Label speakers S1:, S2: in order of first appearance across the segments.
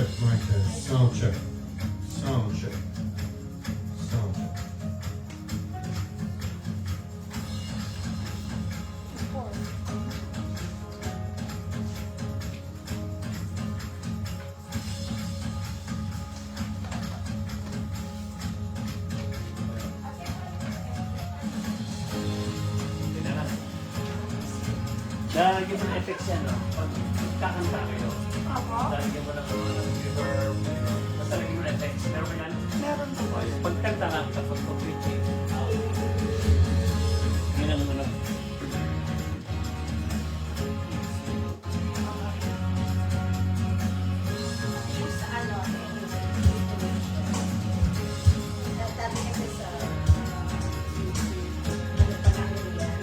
S1: check, mic test. Sound check. Sound check. Sound check.
S2: Lalagyan mo ng effects yan, no? Pag kakanta kayo,
S3: Opo.
S2: lalagyan mo ng reverb, basta lagyan mo ng effects. Meron ba yan?
S3: Meron po.
S2: Pag kanta lang, tapos pag-preaching, yun ang ano.
S3: Sa ano, dati kasi sa ano pa namin yan,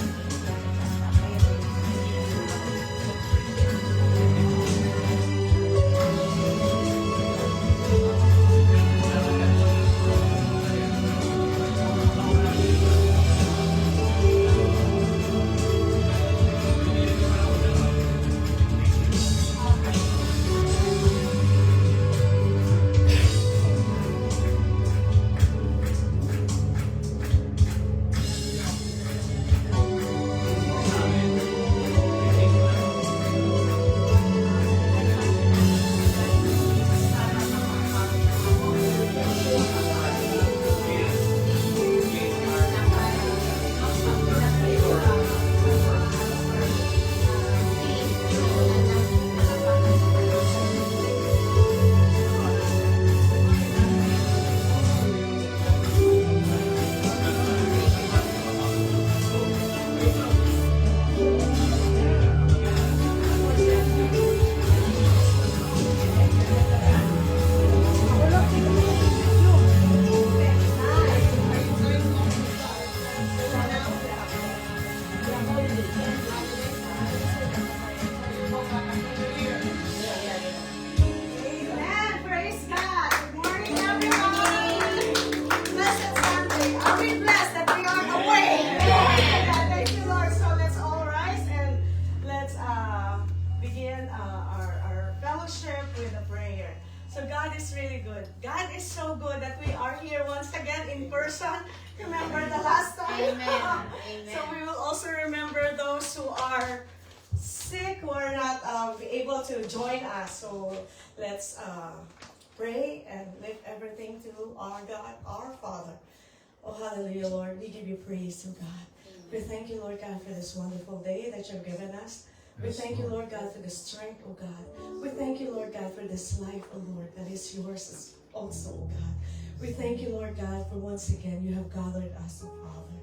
S3: Amen. Praise God. Good morning, everybody. Blessed Sunday. Are we blessed that we are awake? Yeah, thank you, Lord. So let's all rise and let's begin our fellowship with a prayer. So God is really good. God is so good that we are here once again in person. Remember the last time?
S4: Amen.
S3: So we will also remember those who are sick, who are not able to join us. So let's pray and lift everything to our God, our Father. Oh, hallelujah, Lord. We give you praise, oh God. We thank you, Lord God, for this wonderful day that you've given us. We thank you, Lord God, for the strength, oh God. We thank you, Lord God, for this life, oh Lord, that is yours also, oh God. We thank you, Lord God, for once again you have gathered us, oh Father.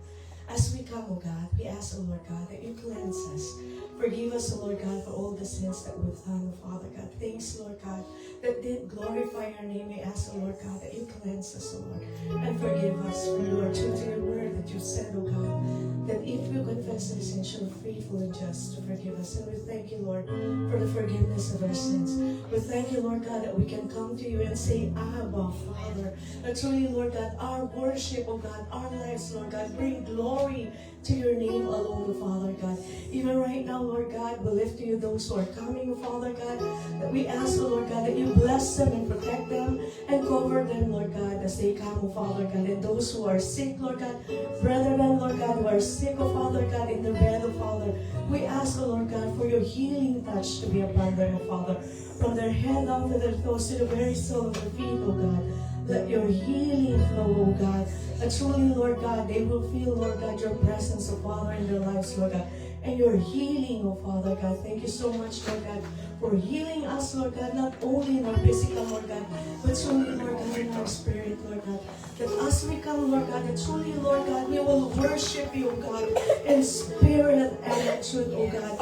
S3: As we come, oh God, we ask, oh Lord God, that you cleanse us. Forgive us, O Lord God, for all the sins that we've done, O Father God. Things, Lord God, that did glorify your name. We ask, O Lord God, that you cleanse us, O Lord, and forgive us. For you are true to your word that you said, O God, that if we confess our sins, you are faithful and just to forgive us. And we thank you, Lord, for the forgiveness of our sins. We thank you, Lord God, that we can come to you and say, Abba, Father. That truly, Lord God, our worship, O God, our lives, Lord God, bring glory to your name alone, O Father God. Even right now, Lord God, we lift to you those who are coming, O Father God, that we ask, O Lord God, that you bless them and protect them and cover them, Lord God, as they come, O Father God. And those who are sick, Lord God, brethren, Lord God, who are sick, O Father God, in the bed, O Father, we ask, O Lord God, for your healing touch to be upon them, O Father, from their head down to their toes to the very sole of their feet, O God. Let your healing flow, O God. That truly, Lord God, they will feel, Lord God, your presence, O Father, in their lives, Lord God. And your healing, O Father God. Thank you so much, Lord God, for healing us, Lord God, not only in our physical, Lord God, but truly, Lord God, in our spirit, Lord God. That as we come, Lord God, that truly, Lord God, we will worship you, O God, in spirit and in truth, O God.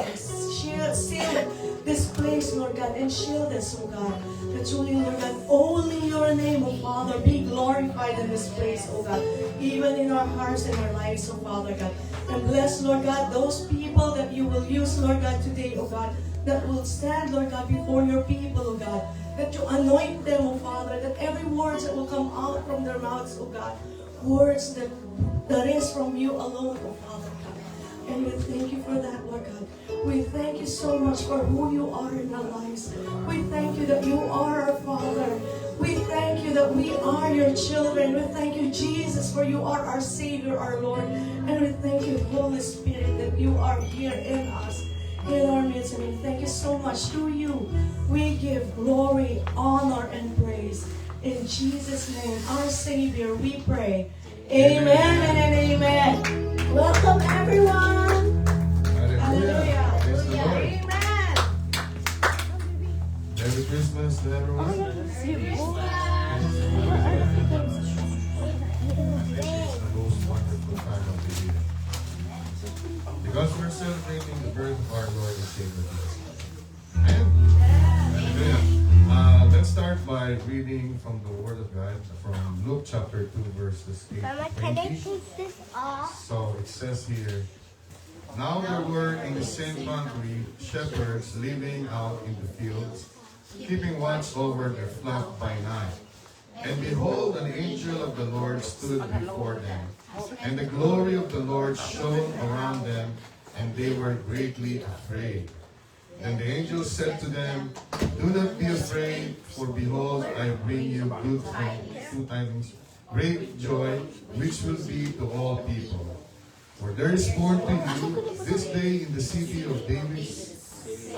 S3: And seal this place, Lord God, and shield us, O God. That truly, Lord God, only your name, O Father, be glorified in this place, O God, even in our hearts and our lives, O Father God. And bless, Lord God, those people that you will use, Lord God, today, O God, that will stand, Lord God, before your people, O God, that you anoint them, O Father, that every word that will come out from their mouths, O God, words that is from you alone, O Father God. And we thank you for that, Lord God. We thank you so much for who you are in our lives. We thank you that you are our Father. are your children. We thank you, Jesus, for you are our Savior, our Lord. And we thank you, Holy Spirit, that you are here in us, in our midst. And we thank you so much. Through you, we give glory, honor, and praise. In Jesus' name, our Savior, we pray. Amen and amen. Welcome, everyone.
S1: Hallelujah. Praise the Lord.
S3: Amen.
S1: Merry Christmas to everyone. It's the most wonderful time of the year. Because we're celebrating the birth of our Lord and Savior Jesus Christ. Amen. Hallelujah. Let's start by reading from the Word of God from Luke chapter 2 verses 8
S4: Mama,
S1: to
S4: can I
S1: 20.
S4: take this off?
S1: So it says here, now there were in the same country shepherds living out in the fields, keeping watch over their flock by night. And behold, an angel of the Lord stood before them, and the glory of the Lord shone around them, and they were greatly afraid. Then the angel said to them, do not be afraid, for behold, I bring you good tidings, great joy, which will be to all people. For there is born to you this day in the city of David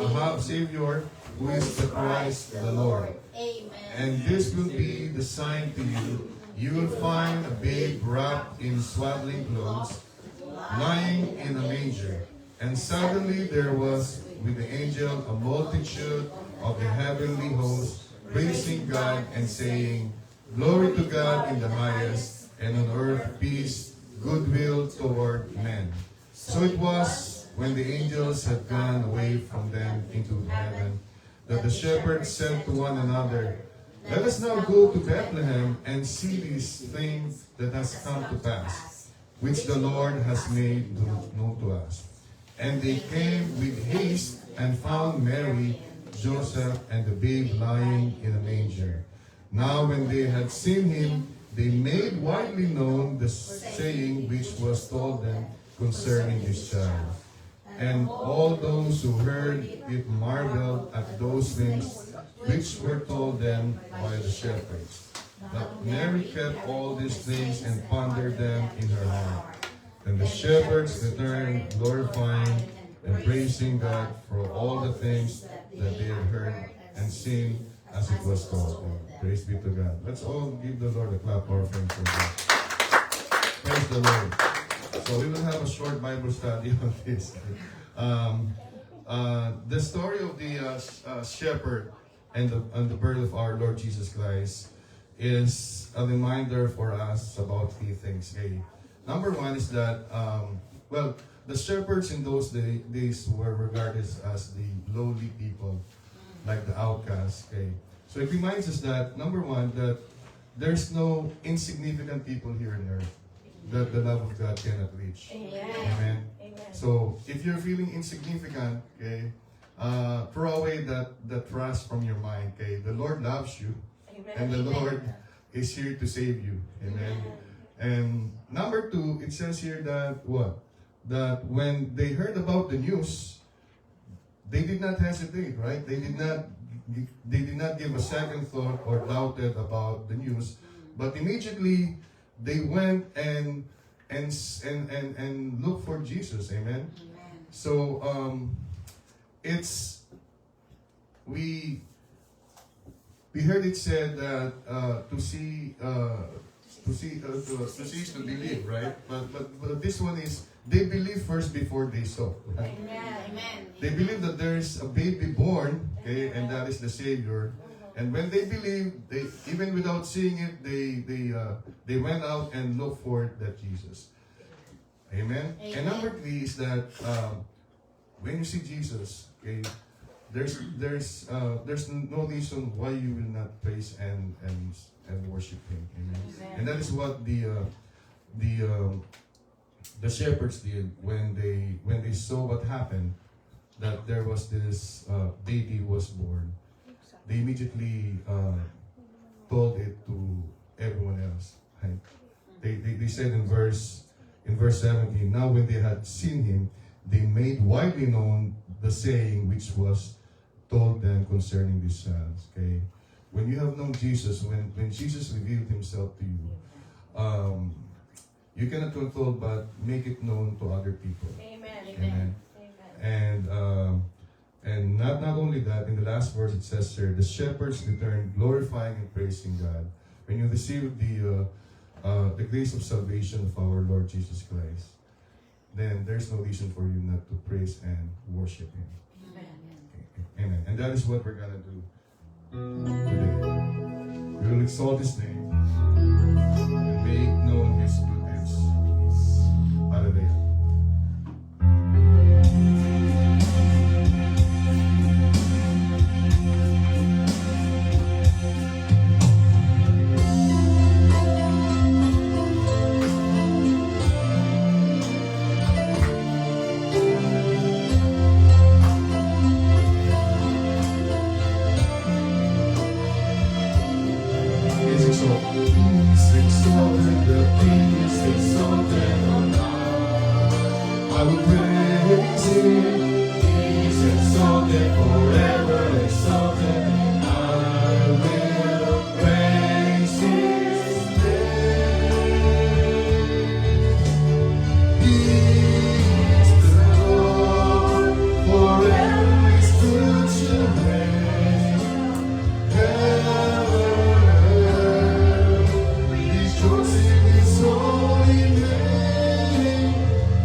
S1: a Savior, who is the Christ the Lord. And this will be the sign to you. You will find a babe wrapped in swaddling clothes, lying in a manger. And suddenly there was with the angel a multitude of the heavenly hosts, praising God and saying, Glory to God in the highest, and on earth peace, goodwill toward men. So it was, when the angels had gone away from them into heaven, that the shepherds said to one another, Let us now go to Bethlehem and see this thing that has come to pass, which the Lord has made known to us. And they came with haste and found Mary, Joseph, and the babe lying in a manger. Now when they had seen him, they made widely known the saying which was told them concerning this child. And all those who heard it marveled at those things which were told them by the shepherds. But Mary kept all these things and pondered them in her heart. Then the shepherds returned, glorifying and praising God for all the things that they had heard and seen as it was told them. Praise be to God. Let's all give the Lord a clap offering for God. Praise the Lord. So we will have a short Bible study on this. The story of the shepherd and the birth of our Lord Jesus Christ is a reminder for us about three things. Okay? Number one is that, the shepherds in those days were regarded as the lowly people, like the outcasts. Okay? So it reminds us that, number one, that there's no insignificant people here on earth that the love of God cannot reach.
S3: Amen.
S1: Amen.
S3: Amen.
S1: So if you're feeling insignificant, okay, throw away that trust from your mind. Okay, the Lord loves you,
S3: Amen.
S1: and the Lord is here to save you. Amen. And number two, it says here that what? That when they heard about the news, they did not hesitate, right? They did not give a second thought or doubted about the news, but immediately they went and looked for Jesus. Amen. So we heard it said that to see is to believe, right? But this one is they believe first before they saw. Right?
S4: Amen.
S1: They believe that there is a baby born, okay, and that is the Savior. And when they believe, they even without seeing it, they went out and looked for that Jesus. Amen. And number three is that when you see Jesus, okay, there's no reason why you will not praise and worship Him. Amen. And that is what the shepherds did when they saw what happened, that there was this baby who was born. They immediately told it to everyone else. Right? They said in verse 17, now when they had seen him, they made widely known the saying which was told them concerning this child. Okay, when you have known Jesus, when Jesus revealed Himself to you, you cannot control but make it known to other people.
S3: Amen.
S1: Amen.
S3: Amen.
S1: And not only that, in the last verse it says here, the shepherds returned glorifying and praising God. When you receive the grace of salvation of our Lord Jesus Christ, then there's no reason for you not to praise and worship Him. Amen. And that is what we're gonna do today. We will exalt His name and make known His goodness. Hallelujah. I will praise Him. He's exalted, forever exalted. I will praise His name. He's the Lord, forever His truth shall reign. Heaven, rejoice in His holy name.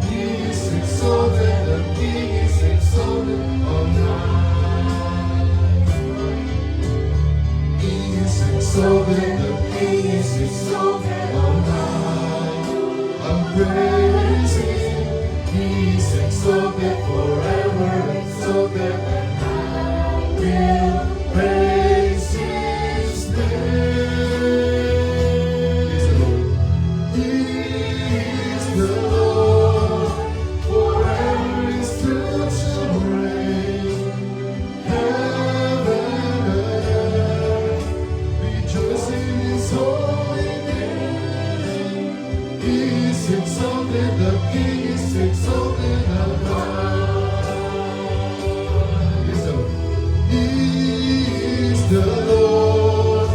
S1: He is exalted, the King is exalted on high. He is exalted, the King is exalted on high. I'm praising, He is exalted, forever exalted, and I will praise His name. He is the Lord, forever His truth shall reign. Heaven and earth rejoice in His holy name. He is exalted, the King is exalted on high. Listen. He is the Lord,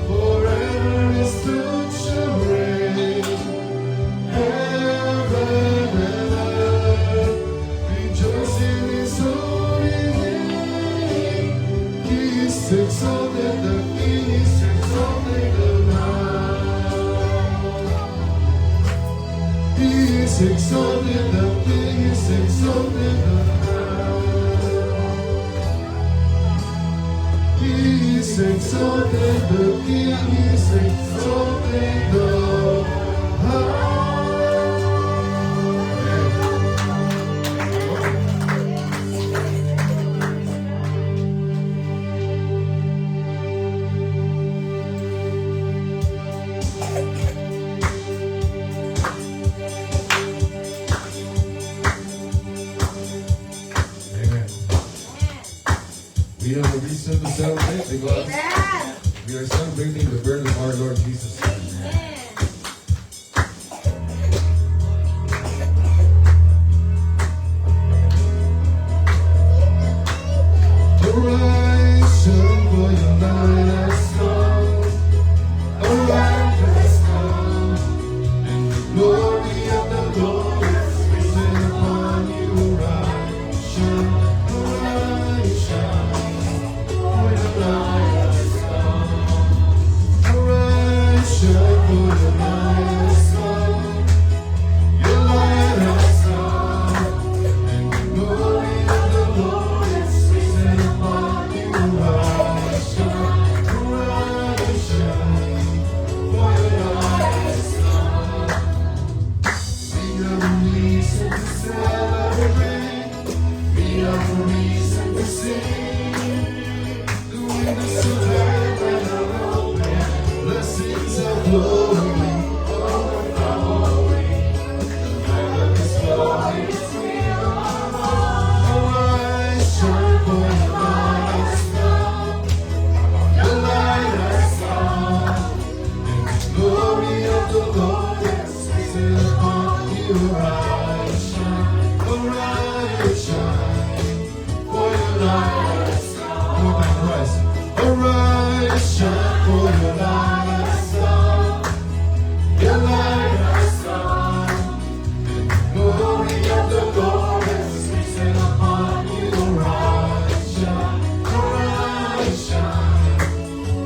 S1: forever His truth shall reign. Heaven and earth rejoice in His holy name. He is exalted, the King is exalted on high. He is exalted, the King is exalted on high. He is exalted, the King is exalted on high. Amen. We have a reason to celebrate because we are celebrating the birth of our Lord Jesus Christ. Arise, shine, for your light has come. Arise, has come, and the glory of the Lord is risen upon you. Arise, shine, for your light has come. Arise, shine, for your light has come. Your light has come, and the glory of the Lord is risen upon you. Arise, shine, for your light has come. We have a reason to celebrate. We have a reason to sing. The windows of heaven are open. Blessings are flowing. Overflowing. The light of His glory is here on high. Arise, shine, for your light has come. Your light has come, and the glory of the Lord has risen upon you. Arise, shine, for your light has come. More time, arise, shine. for your light has come. Your light has come. And the glory of the Lord has risen upon you. Arise, shine,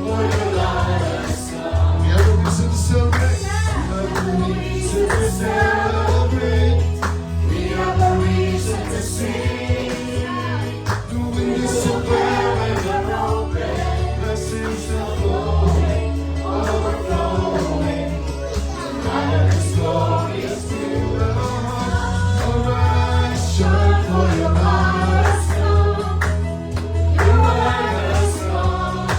S1: for your light has come. We have a reason to celebrate. We have a reason to celebrate. We have a reason to sing. The wind is so clear and open. Blessings are flowing, overflowing. The light of His glory is filled our hearts. Arise, shine, for your light has come. Your light has come.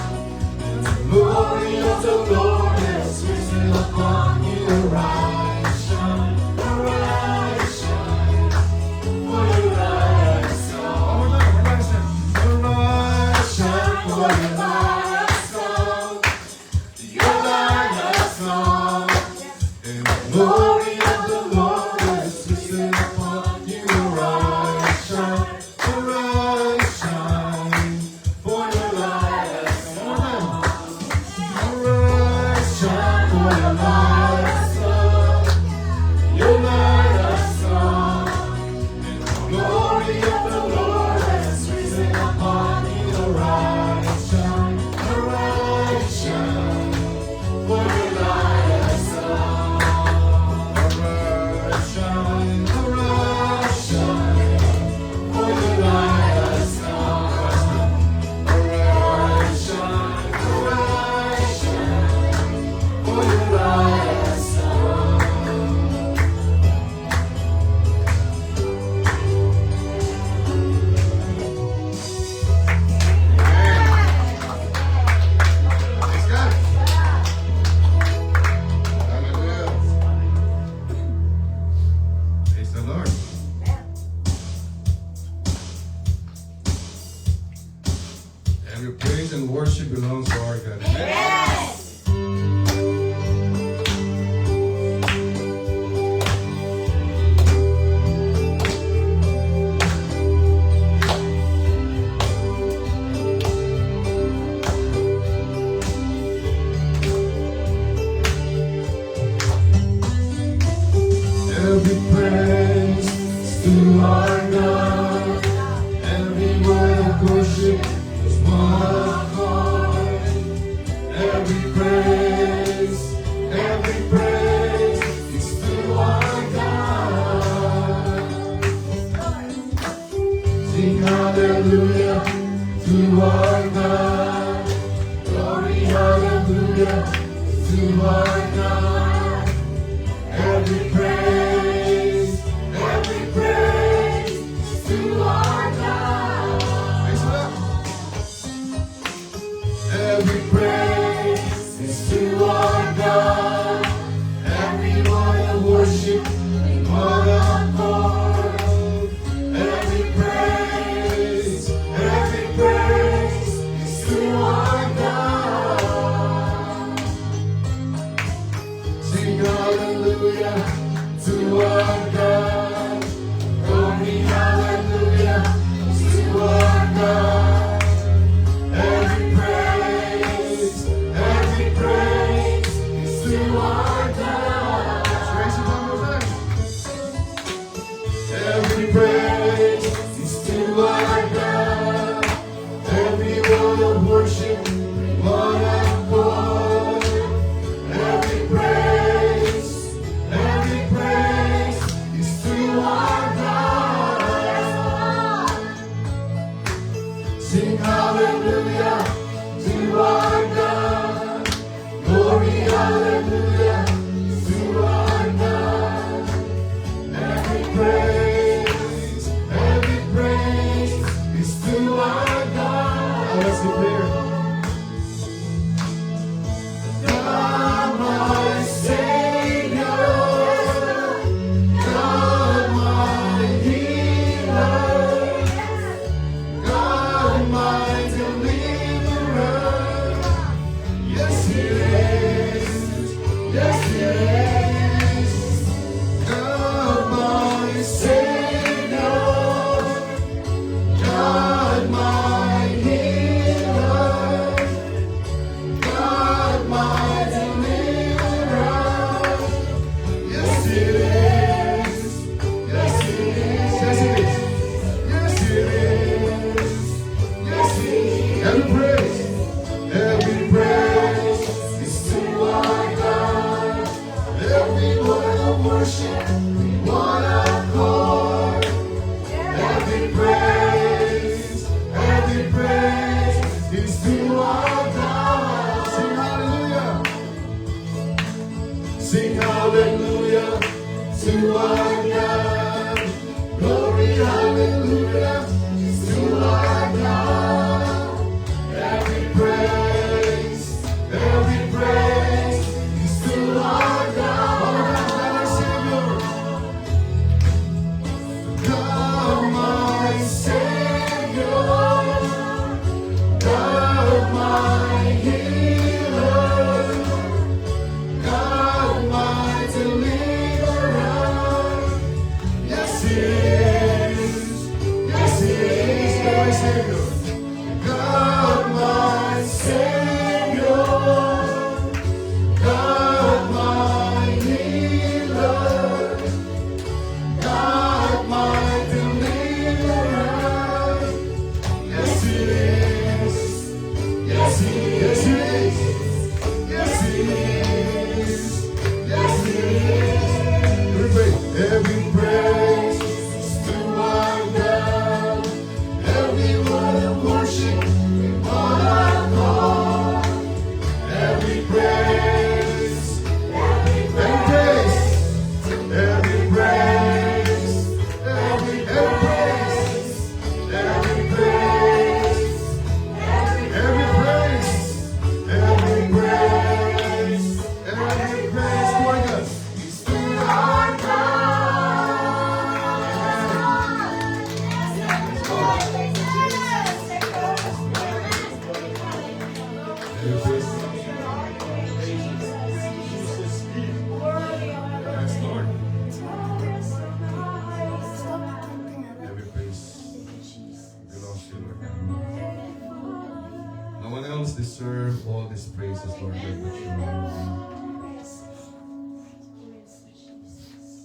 S1: And the glory of the Lord has risen upon you. Arise, shine, for your light has come. Arise, shine, for your light has come. Your light has come. And the glory of the Lord has risen upon you. Arise, shine, for your light has come. Arise, shine, for your light has come. Your light has come. And the glory of the Lord has risen upon you. Arise, shine, for your light has come. Arise, shine, for your light has come. Arise, shine, for your light has come. Praise God. Hallelujah. Praise the Lord. Every praise and worship belongs to our God. Every praise is to our God. Every word of worship is one accord. Every praise is to our God. Sing hallelujah to our God. Glory hallelujah to our God. Every praise to our God. Every praise is to our God. Every word of worship in one accord. Every praise is to our God. to our God. Glory, hallelujah, to our God. Every praise is to our God. Our Savior. God, my Savior. God, my healer. God, my deliverer. Yes, He is. Yes, He is. God, my Savior. God, my Savior. God, my healer. God, my deliverer. Yes, He is. Yes, He is. Yes, He is. Yes, He is. Every praise is to our God. Every word of worship we want our God. Every praise, every praise, every praise, every praise, every praise, every praise, every praise, every praise, to our God. Is to our Yes, Lord. Every praise belongs to you, Lord. No one else deserves all these praises, Lord, but you alone.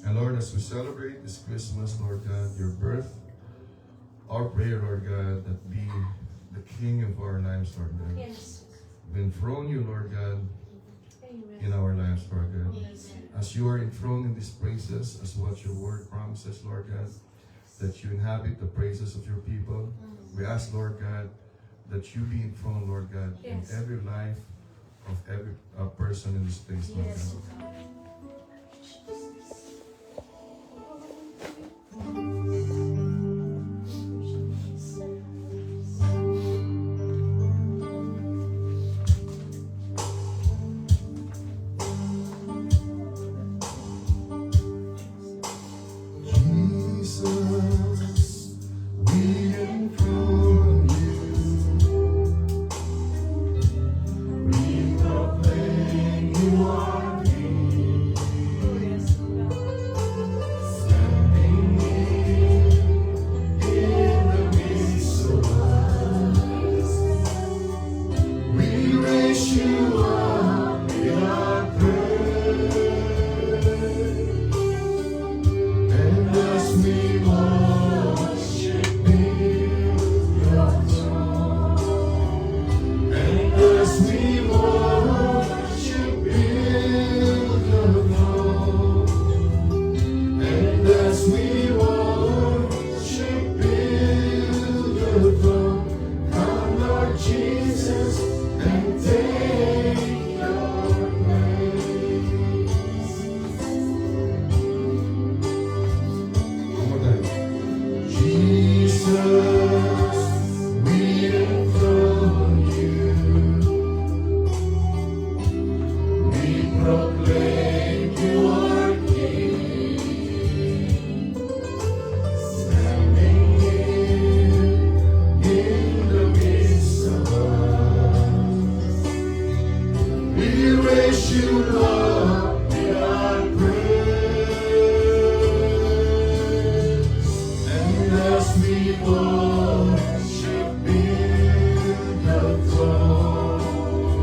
S1: And Lord, as we celebrate this Christmas, Lord God, your birth, our prayer, Lord God, that be the King of our lives, Lord God.
S3: Yes.
S1: We enthrone you, Lord God,
S3: Amen.
S1: in our lives, Lord God. As you are enthroned in these praises, as what your word promises, Lord God, that you inhabit the praises of your people. We ask, Lord God, that you be enthroned, Lord God,
S3: Yes.
S1: in every life of every person in this place, Lord
S3: Yes.
S1: God. Jesus, we enthrone you. We proclaim you are King. Standing in the midst of us. We raise you up in our praise. And as we worship your throne, and as we worship your throne, and as we worship your throne, come Lord Jesus and take your place. One more time. Jesus, we enthrone you. We proclaim you are King. Standing in the midst of us. We raise you up in our praise. And as we worship in the throne,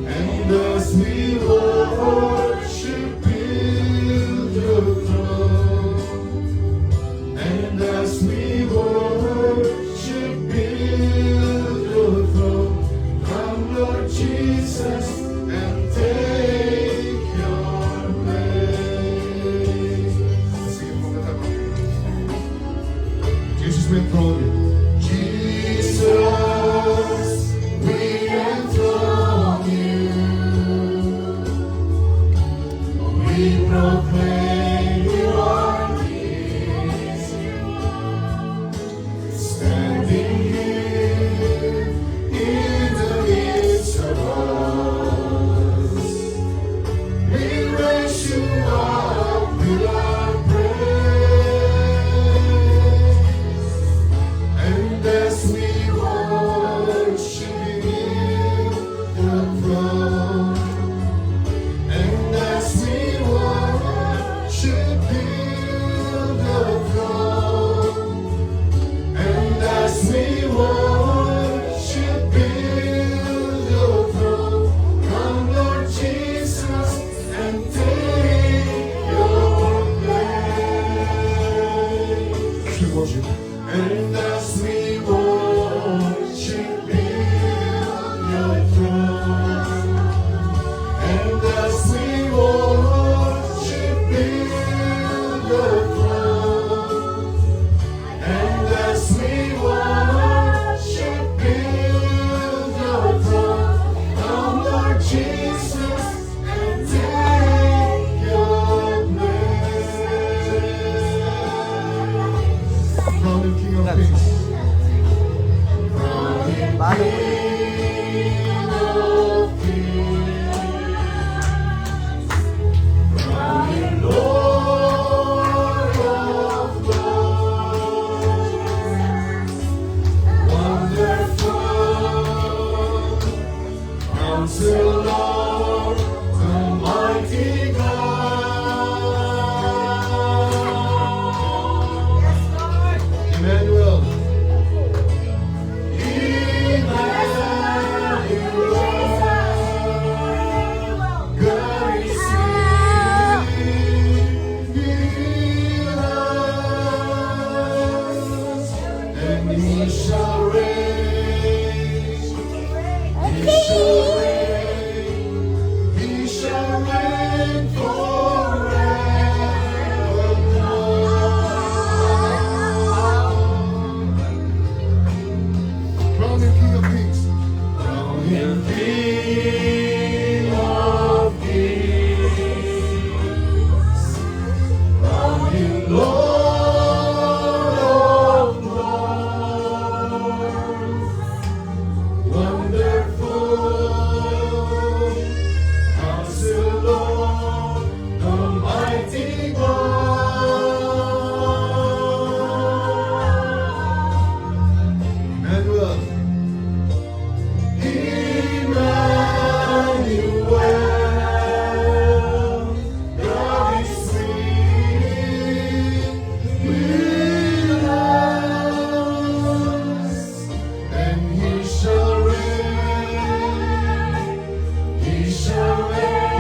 S1: and as we worship in the throne, and as we worship in the throne, come Lord Jesus and take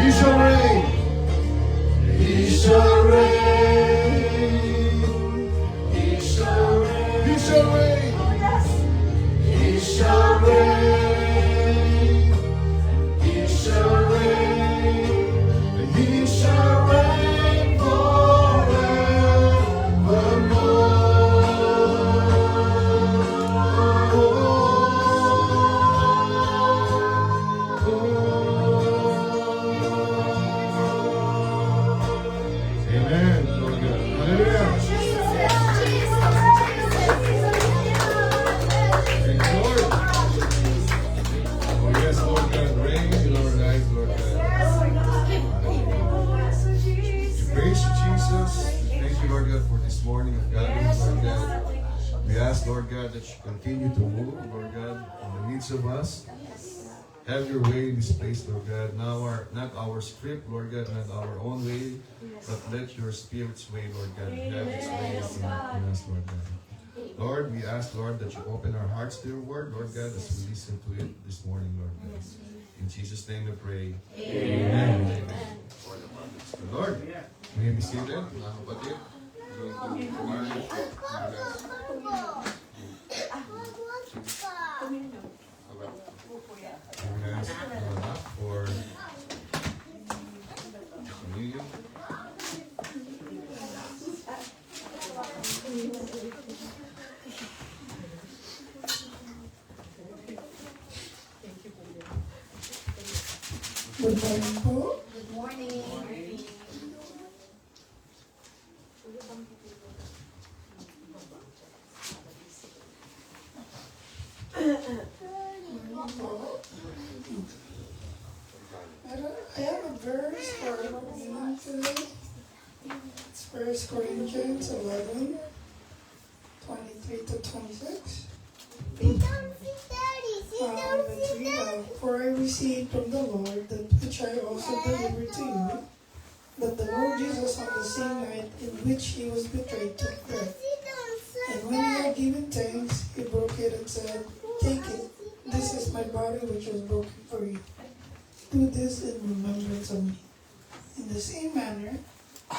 S1: He shall reign. He shall reign. He shall reign. He shall reign.
S3: Oh, yes.
S1: He shall reign. He shall reign. He shall reign forevermore. Amen. Lord God. Hallelujah. Thank you, Lord. Oh yes, Lord God, reign in our lives, Lord God. We praise you, Jesus. Thank you, Lord God, for this morning of gatherings, Lord God. We ask, Lord God, that you continue to move, Lord God, in the midst of us. Have your way in this place, Lord God. Not our script, Lord God, not our own way, but let your Spirit's way, Lord God, have its way in us, Lord God. Lord, we ask, Lord, that you open our hearts to your word, Lord God, as we listen to it this morning, Lord God. In Jesus' name we pray. Amen. Amen. Lord, may you be seated. Mga kapatid, going to marriage. I'm going to ask for communion.
S5: Good morning po.
S4: Good morning.
S5: I have a verse for everyone today. It's 1 Corinthians 11, 23 to 26. Let's read. For I received from the Lord that which I also delivered to you, that the Lord Jesus on the same night in which he was betrayed took bread. And when he had given thanks, he broke it and said, "Take it. This is my body which was broken for you. Do this in remembrance of me." In the same manner,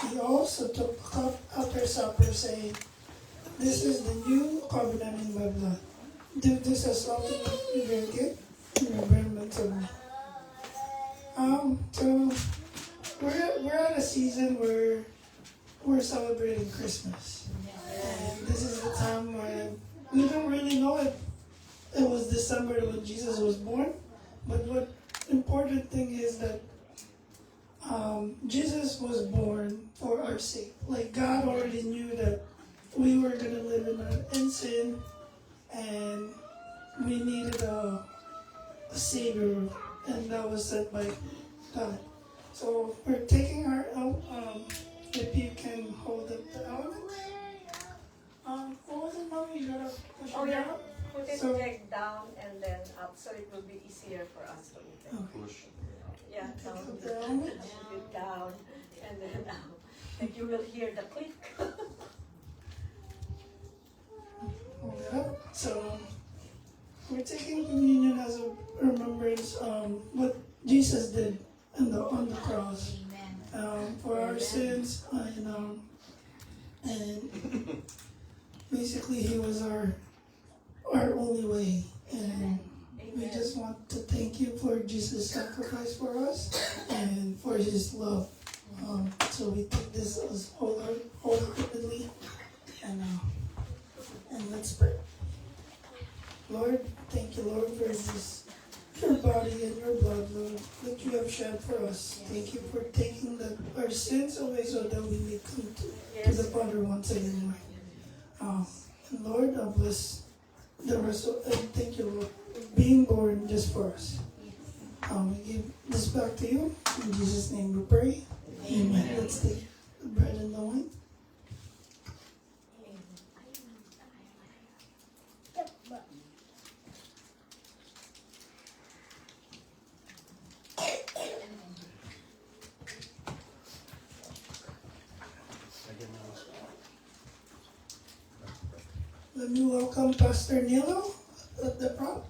S5: he also took the cup after supper, saying, "This is the new covenant in my blood. Do this as often as you drink it in remembrance of me." So we're at a season where we're celebrating Christmas, and this is the time when we don't really know if it was December when Jesus was born, but what important thing is that Jesus was born for our sake. Like God already knew that we were gonna live in sin, and we needed a savior, and that was sent by God. So we're taking our if you can hold up the elements. Hold it, mommy. You gotta push it down.
S3: Put it
S5: So-
S3: leg down and then up, so it will be easier for us to eat it.
S1: Push.
S3: Yeah, down,
S5: Put the element.
S3: put it down, and then up. And you will hear the click.
S5: Hold it up. So we're taking communion as a remembrance what Jesus did on the cross for our sins, and basically he was our only way, and we just want to thank you for Jesus' sacrifice for us and for his love. So we take this as wholeheartedly, and let's pray. Lord, thank you, Lord, for this, your body and your blood, Lord, that you have shed for us. Thank you for taking our sins away so that we may come to the Father once again, Lord. And Lord, I bless the rest of, and thank you, Lord, for being born just for us. We give this back to you. In Jesus' name we pray. Amen. Let's take the bread and the wine. Let me welcome Pastor Nilo at the front.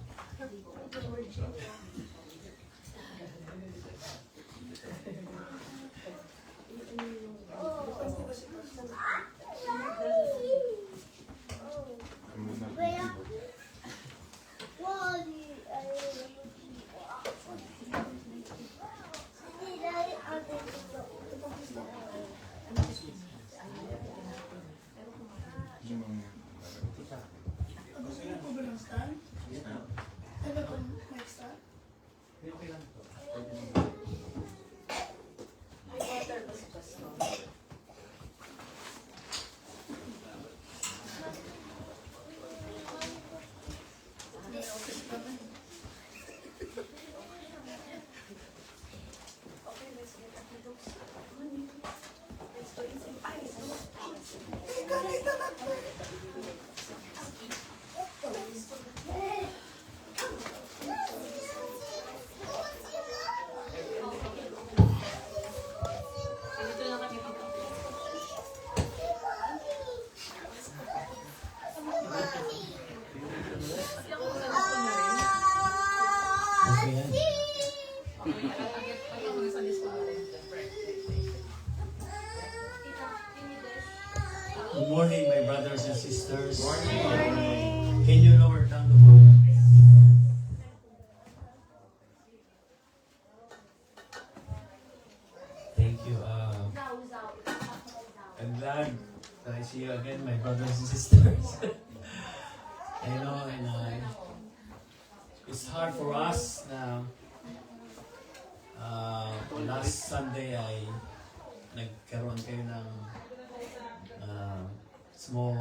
S6: morning, my brothers and sisters. Can you lower down the volume? Thank you. I'm glad that I see you again, my brothers and sisters. I know, and it's hard for us now. Last Sunday ay nagkaroon kayo ng small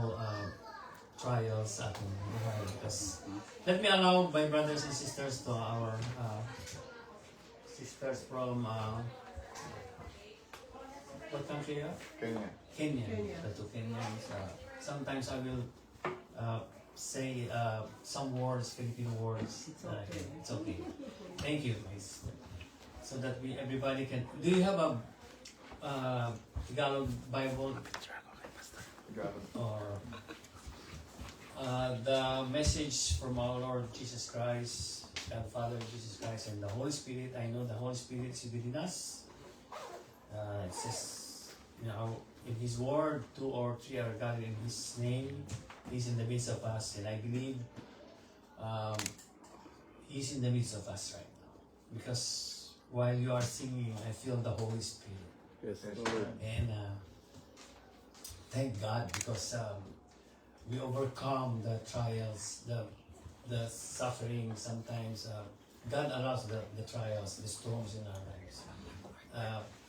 S6: trials sa ating buhay because let me allow my brothers and sisters to our sisters from what country are?
S1: Kenya.
S6: Kenya. The two Kenyans. Sometimes I will say some words, Filipino words. It's okay. Thank you, guys. So that everybody can. Do you have a Tagalog Bible? Or the message from our Lord Jesus Christ, God Father Jesus Christ, and the Holy Spirit. I know the Holy Spirit is within us. It says, in His Word, 2 or 3 are gathered in His name. He's in the midst of us, and I believe He's in the midst of us right now. Because while you are singing, I feel the Holy Spirit.
S1: Yes,
S6: And thank God because we overcome the trials, the suffering. Sometimes God allows the trials, the storms in our lives.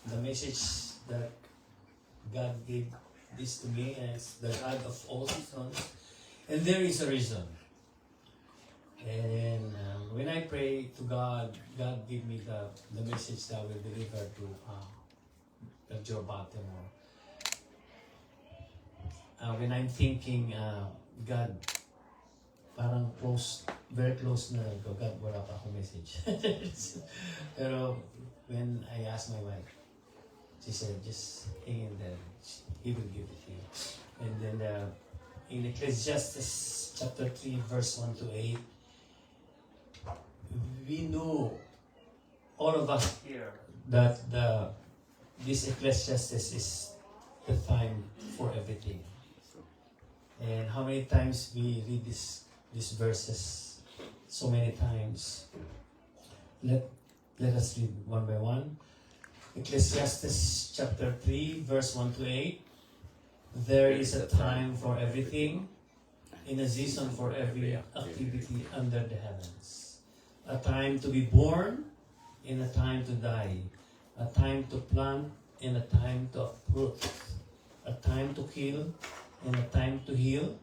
S6: The message that God gave this to me is the God of all seasons, and there is a reason. And when I pray to God, God give me the message that I will deliver to Joe Baltimore. When I'm thinking, God, parang close, very close na, God, wala pa akong message. Pero when I asked my wife, she said, just hang in there, He will give it to you. And then in Ecclesiastes chapter 3, verse 1 to 8, we know, all of us here, that this Ecclesiastes is the time for everything. And how many times we read these verses? So many times. Let us read one by one. Ecclesiastes chapter 3, verse 1 to 8. There is a time for everything, in a season for every activity under the heavens. A time to be born, and a time to die. A time to plant, and a time to uproot. A time to kill, and a time to heal.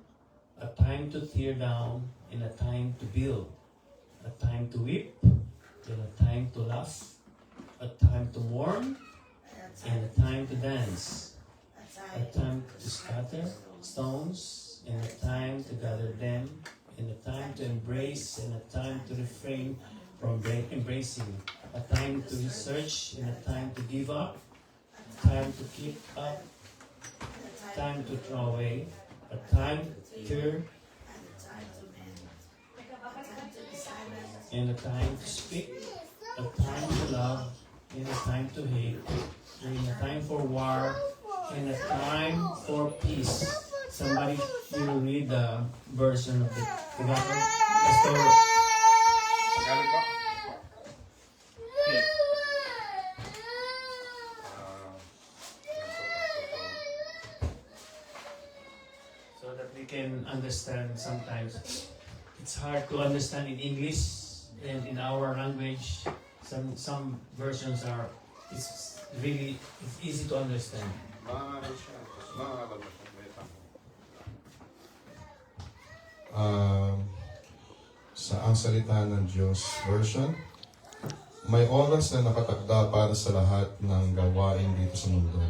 S6: A time to tear down, and a time to build. A time to weep, and a time to laugh. A time to mourn, and a time to dance. A time to scatter stones, and a time to gather them. And a time to embrace, and a time to refrain from embracing. A time to research, and a time to give up. A time to keep up. A time to throw away. A time to cure, and a time to speak. A time to love, and a time to hate. And a time for war, and a time for peace. Somebody will read the version of the Tagalog. Pastor,
S1: Tagalog po?
S2: Yes.
S6: so that we can understand sometimes. It's hard to understand in English and in our language. Some versions are, it's easy to understand.
S1: Sa Ang Salita ng Diyos version, may oras na nakatakda para sa lahat ng gawain dito sa mundo.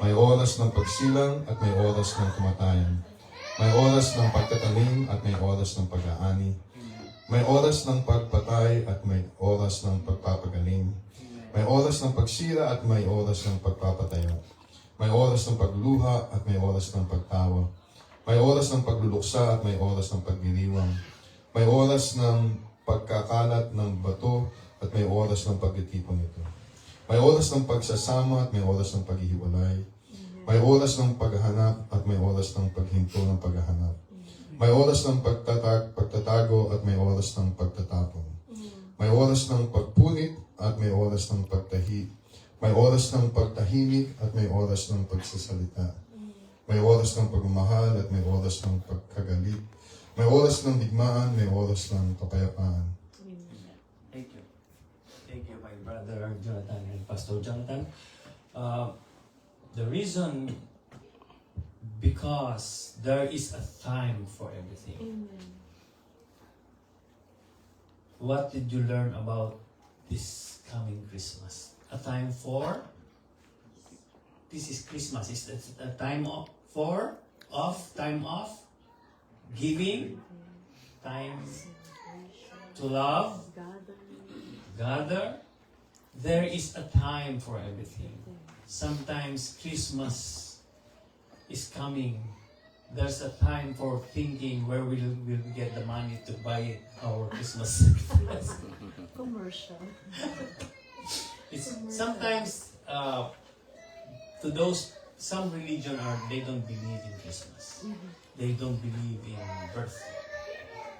S1: May oras ng pagsilang at may oras ng kamatayan. May oras ng pagtatanim at may oras ng pag-aani. May oras ng pagpatay at may oras ng pagpapagaling. May oras ng pagsira at may oras ng pagpapatayo. May oras ng pagluha at may oras ng pagtawa. May oras ng pagluluksa at may oras ng pagdiriwang. May oras ng pagkakalat ng bato at may oras ng pagtitipon nito. May oras ng pagsasama at may oras ng paghihiwalay. May oras ng paghahanap at may oras ng paghinto ng paghahanap. May oras ng pagtatago at may oras ng pagtatapon. May oras ng pagpunit at may oras ng pagtahi. May oras ng pagtahimik at may oras ng pagsasalita. May oras ng pagmamahal at may oras ng pagkagalit. May oras ng digmaan, may oras ng kapayapaan.
S6: Thank you. Thank you, my brother Jonathan and Pastor Jonathan. The reason, because there is a time for everything. What did you learn about this coming Christmas? A time for? This is Christmas. It's a time time of giving, time to love, gather. There is a time for everything. Sometimes Christmas is coming. There's a time for thinking where we'll get the money to buy our Christmas.
S3: Commercial.
S6: It's sometimes to those, some religion they don't believe in Christmas. They don't believe in birth.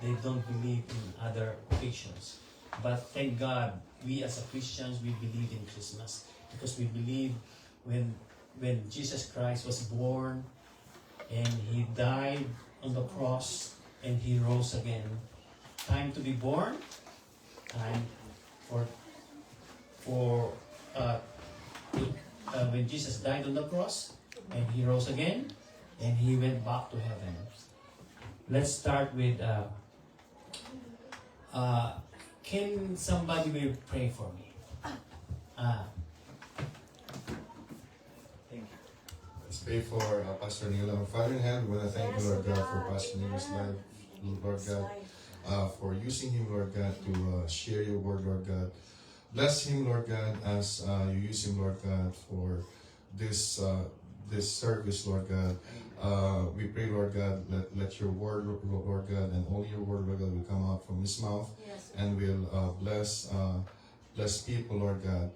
S6: They don't believe in other occasions. But thank God, we as a Christians, we believe in Christmas because we believe when Jesus Christ was born and He died on the cross and He rose again. Time to be born, time when Jesus died on the cross and He rose again and He went back to heaven. Let's start with can somebody will pray for me? Thank you.
S1: Let's pray for Pastor Neil. Father in heaven, we want to thank you, Lord God, for Pastor Neil's life, Lord God, for using him, Lord God, to share your word, Lord God. Bless him, Lord God, as you use him, Lord God, for this service, Lord God. We pray, Lord God, let your word, Lord God, and only your word, Lord God, will come out from his mouth and will bless people, Lord God.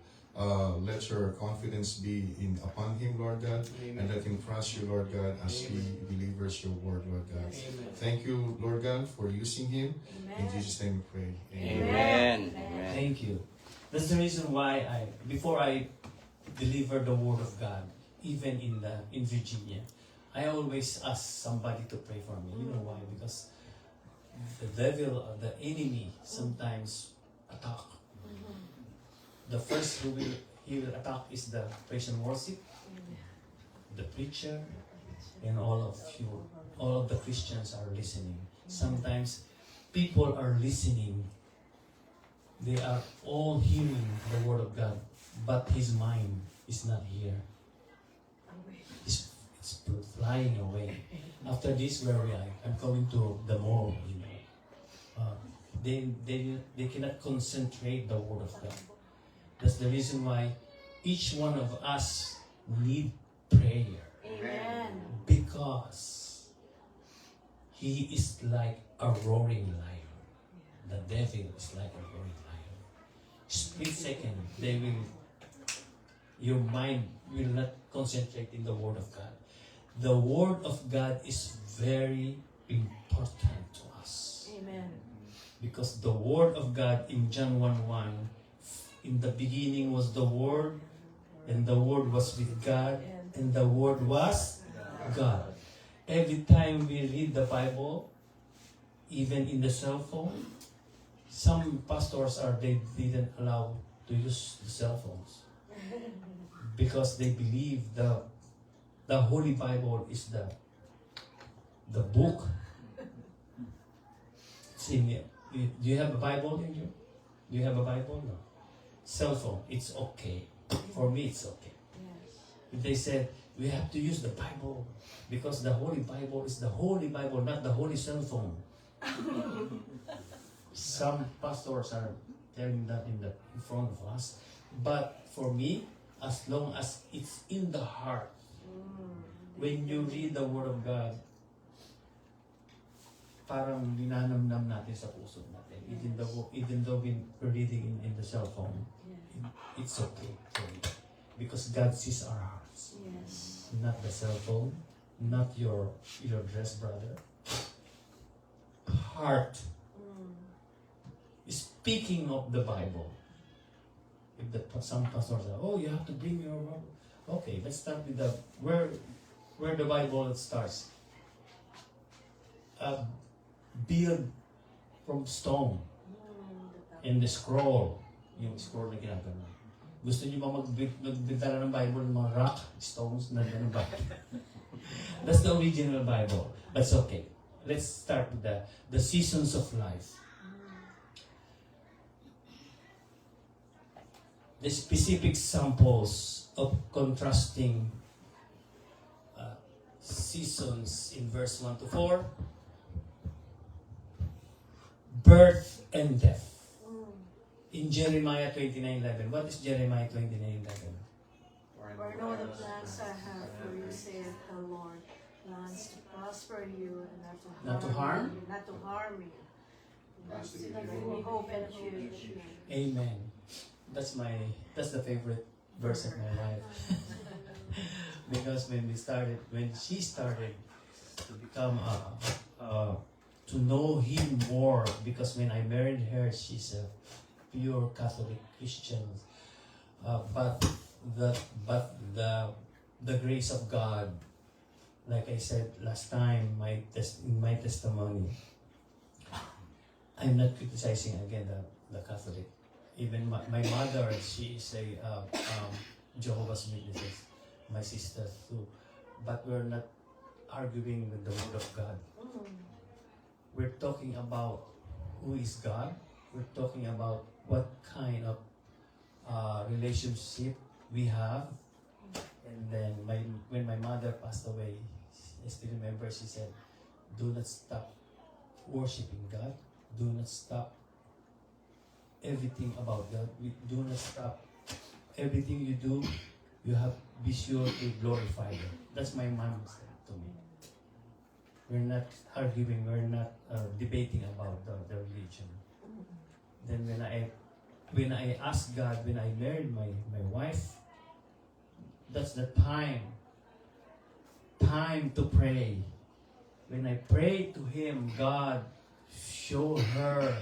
S1: Let your confidence be upon him, Lord God, and let him trust you, Lord God, as he delivers your word, Lord God. Thank you, Lord God, for using him. In Jesus' name we pray.
S2: Amen.
S6: Thank you. That's the reason why before I deliver the word of God, even in Virginia, I always ask somebody to pray for me. You know why? Because the devil, the enemy, sometimes attack. The first he will attack is the praise and worship, the preacher, and all of the Christians are listening. Sometimes people are listening. They are all hearing the word of God, but his mind is not here. It's flying away. After this, where we are, I'm going to the mall. They cannot concentrate the word of God. That's the reason why each one of us need prayer.
S3: Amen.
S6: Because he is like a roaring lion. The devil is like a roaring lion. Split second, your mind will not concentrate in the Word of God. The Word of God is very important to us.
S3: Amen.
S6: Because the Word of God in John 1:1, in the beginning was the Word, and the Word was with God, and the Word was God. Every time we read the Bible, even in the cell phone, some pastors they didn't allow to use the cell phones because they believe the Holy Bible is the book. See, do you have a Bible in you? Do you have a Bible? No. Cell phone, it's okay. For me, it's okay. They said, we have to use the Bible because the Holy Bible is the Holy Bible, not the Holy cell phone. Some pastors are telling that in front of us. But for me, as long as it's in the heart, when you read the Word of God, parang linanamnam natin sa puso natin. Even though we're reading in the cell phone, it's okay for me. Because God sees our hearts.
S3: Yes.
S6: not the cell phone, not your dress, brother. Heart. Speaking of the Bible. If some pastors say, "Oh, you have to bring your Bible." Okay, let's start with where the Bible starts. Build from stone. In the scroll. Yung scroll na ginagano. Gusto niyo ba magbigdala ng Bible ng mga rock, stones, na ng Bible? That's the original Bible. That's okay. Let's start with the seasons of life. The specific samples of contrasting seasons in verse 1 to 4. Birth and death. In Jeremiah 29:11. What is Jeremiah 29:11?
S7: For know the plans I have for you, saith the Lord, plans to prosper you and not to harm you. Not to harm you.
S1: Plans to give
S7: To
S1: you
S7: give you hope and a future.
S6: Amen. That's the favorite verse of my life. Because when she started to become to know Him more, because when I married her, she's a pure Catholic Christian, but the grace of God, like I said last time, in my testimony, I'm not criticizing again the Catholic. Even my mother, she is a Jehovah's Witnesses. My sister too, but we're not arguing with the Word of God. We're talking about who is God. We're talking about what kind of relationship we have. And then when my mother passed away, I still remember she said, "Do not stop worshiping God. Do not stop everything about God. Do not stop everything you do. You have be sure to glorify God." That's my mom said to me. We're not arguing. We're not debating about the religion. Then when I asked God, when I married my wife, that's the time to pray. When I prayed to Him, God showed her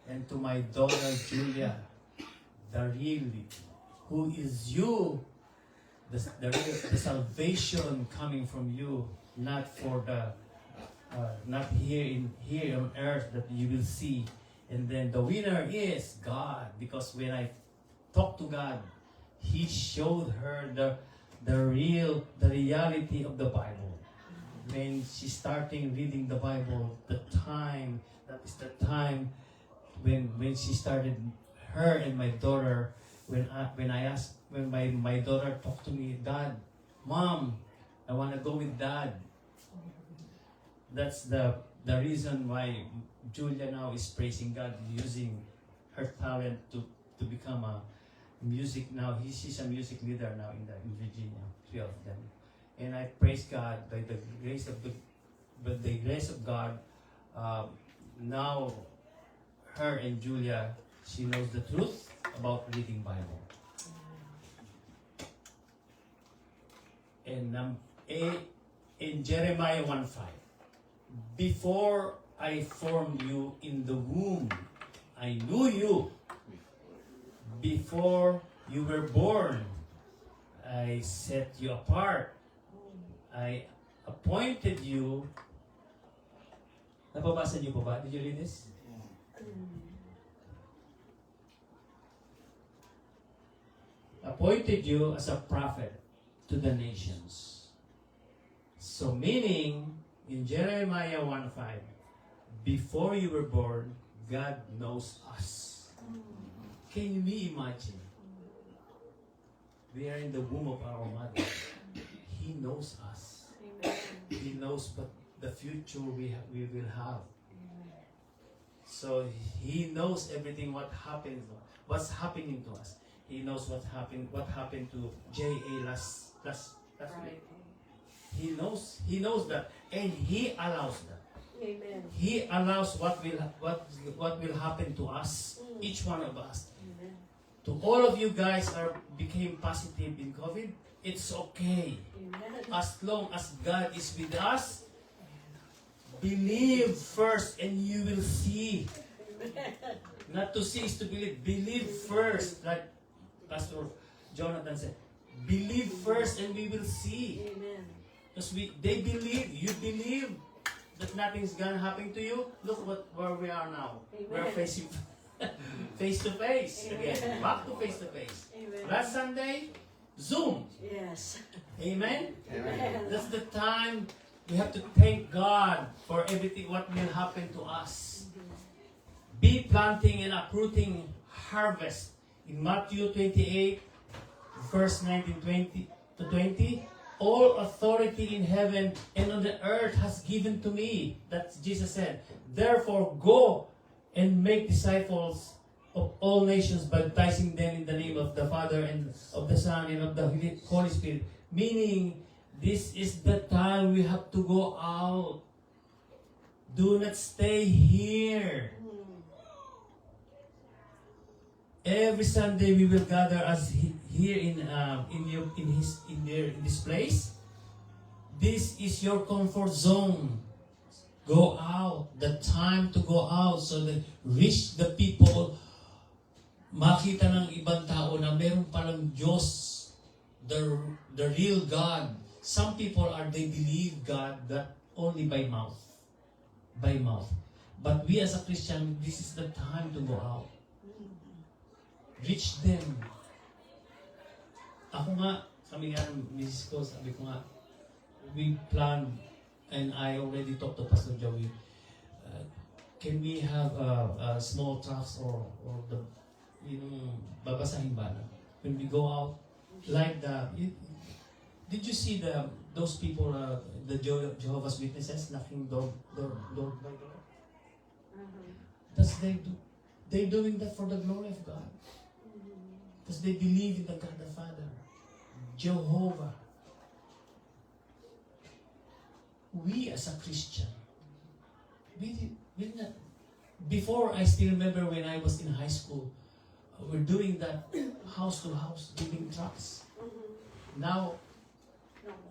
S6: and to my daughter Julia the real, who is you, the salvation coming from you, not for not here on earth that you will see. And then the winner is God, because when I talked to God, He showed her the reality of the Bible. When she started reading the Bible, that is the time when she started, her and my daughter, when my daughter talked to me, "Dad, Mom, I want to go with Dad." That's the reason why Julia now is praising God, using her talent to become a music now. She's a music leader now in Virginia, 3 of them. And I praise God by the grace of God. Now, her and Julia, she knows the truth about reading Bible. And in Jeremiah 1:5, before I formed you in the womb, I knew you. Before you were born, I set you apart. I appointed you. Nababasa niyo pa ba? Did you read this? Appointed you as a prophet to the nations. So meaning, in Jeremiah 1:5, before you were born, God knows us. Can we imagine? We are in the womb of our mother. He knows us. He knows what the future we will have. So He knows everything what's happening to us. He knows what happened to J.A. last week. He knows that, and He allows that.
S3: Amen.
S6: He allows what will happen to us, each one of us.
S7: Amen.
S6: To all of you guys became positive in COVID, it's okay.
S7: Amen.
S6: As long as God is with us, believe first and you will see. Not to see is to believe. Believe first, like Pastor Jonathan said. Believe first and we will see.
S7: Amen.
S6: Because they believe, you believe that nothing's gonna happen to you. Look where we are now. We're
S7: Amen.
S6: facing face to face again. Back to face to face.
S7: Amen.
S6: Last Sunday, Zoom.
S7: Yes.
S6: Amen?
S7: Amen.
S6: That's the time we have to thank God for everything what will happen to us. Be planting and uprooting harvest. In Matthew 28, verse 19 to 20, all authority in heaven and on the earth has given to me. That's Jesus said. Therefore, go and make disciples of all nations, baptizing them in the name of the Father and of the Son and of the Holy Spirit. Meaning, this is the time we have to go out. Do not stay here. Every Sunday we will gather as here in this place. This is your comfort zone. Go out. The time to go out so that reach the people. Makita ng ibang tao na meron palang Diyos, the real God. Some people they believe God that only by mouth. By mouth. But we as a Christian, this is the time to go out. Reach them. Ako nga, kami nga ng Mrs. ko, sabi ko nga, we planned, and I already talked to Pastor Joey, can we have a small trucks or the, babasahin ba na? When we go out, like did you see those people, the Jehovah's Witnesses, knocking door by door? That's they're doing that for the glory of God. Because they believe in the God the Father, Jehovah. We as a Christian, we did not. Before, I still remember when I was in high school, we're doing that house to house, giving tracts. Now,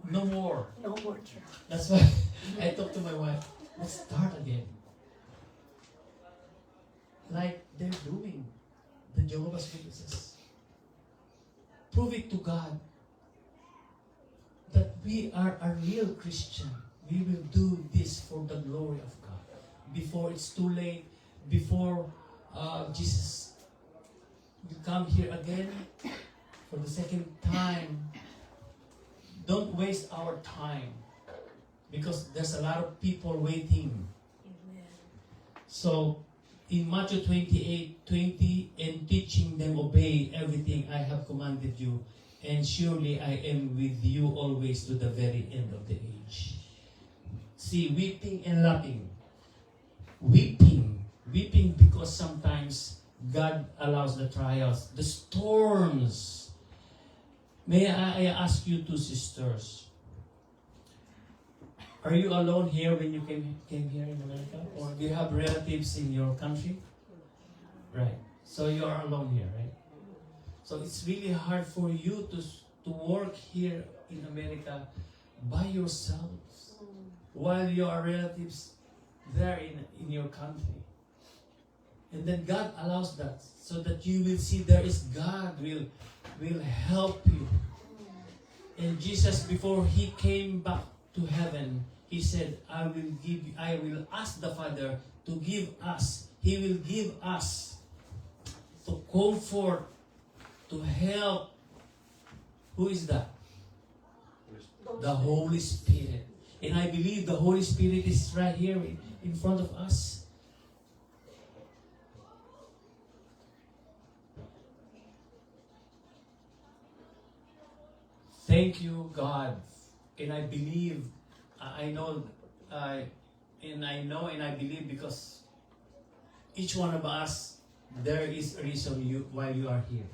S6: no more.
S7: No more church.
S6: That's why I talked to my wife, let's start again. Like they're doing, the Jehovah's Witnesses. Prove it to God that we are a real Christian. We will do this for the glory of God. Before it's too late, before Jesus will come here again for the second time, don't waste our time because there's a lot of people waiting.
S7: Amen.
S6: So, in Matthew 28:20, and teaching them obey everything I have commanded you, and surely I am with you always to the very end of the age. See, weeping and laughing. Weeping because sometimes God allows the trials, the storms. May I ask you two sisters, are you alone here when you came here in America? Or do you have relatives in your country? Right. So you are alone here, right? So it's really hard for you to work here in America by yourselves while your relatives there in your country. And then God allows that so that you will see there is God will help you. And Jesus, before he came back to heaven, he said, I will ask the Father to give us. He will give us to comfort, to help. Who is that? The Holy Spirit. And I believe the Holy Spirit is right here in front of us. Thank you, God. And I believe, I know, and I believe because each one of us, there is a reason why you are here.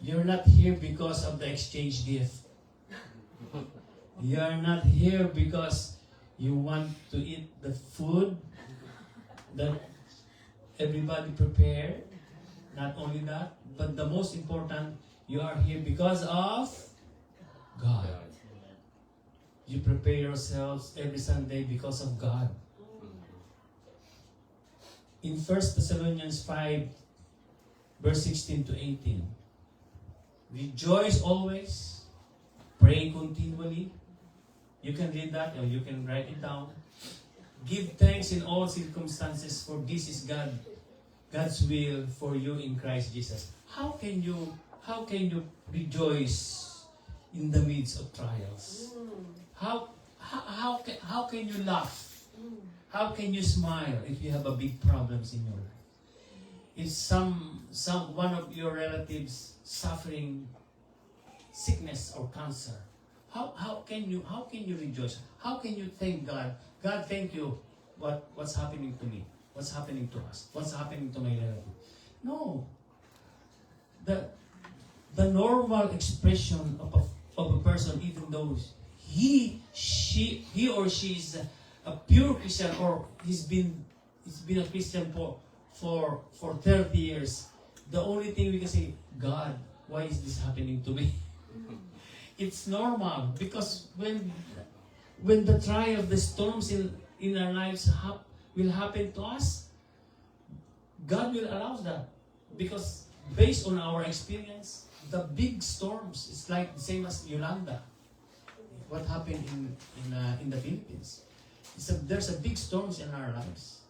S6: You're not here because of the exchange gift. You're not here because you want to eat the food that everybody prepared. Not only that, but the most important, you are here because of God. You prepare yourselves every Sunday because of God. In 1 Thessalonians 5, verse 16 to 18, rejoice always, pray continually. You can read that or you can write it down. Give thanks in all circumstances, for this is God's will for you in Christ Jesus. How can you rejoice in the midst of trials? How can you laugh? How can you smile if you have a big problems in your life? If one of your relatives suffering sickness or cancer, how can you rejoice? How can you thank God? God, thank you. What's happening to me? What's happening to us? What's happening to my relative? No. The normal expression of a person, even though he or she is a pure Christian, or he's been a Christian for 30 years, the only thing we can say, God, why is this happening to me? It's normal, because when the trial, the storms in our lives will happen to us, God will allow that, because based on our experience, the big storms is like the same as Yolanda. What happened in the Philippines? There's a big storms in our lives,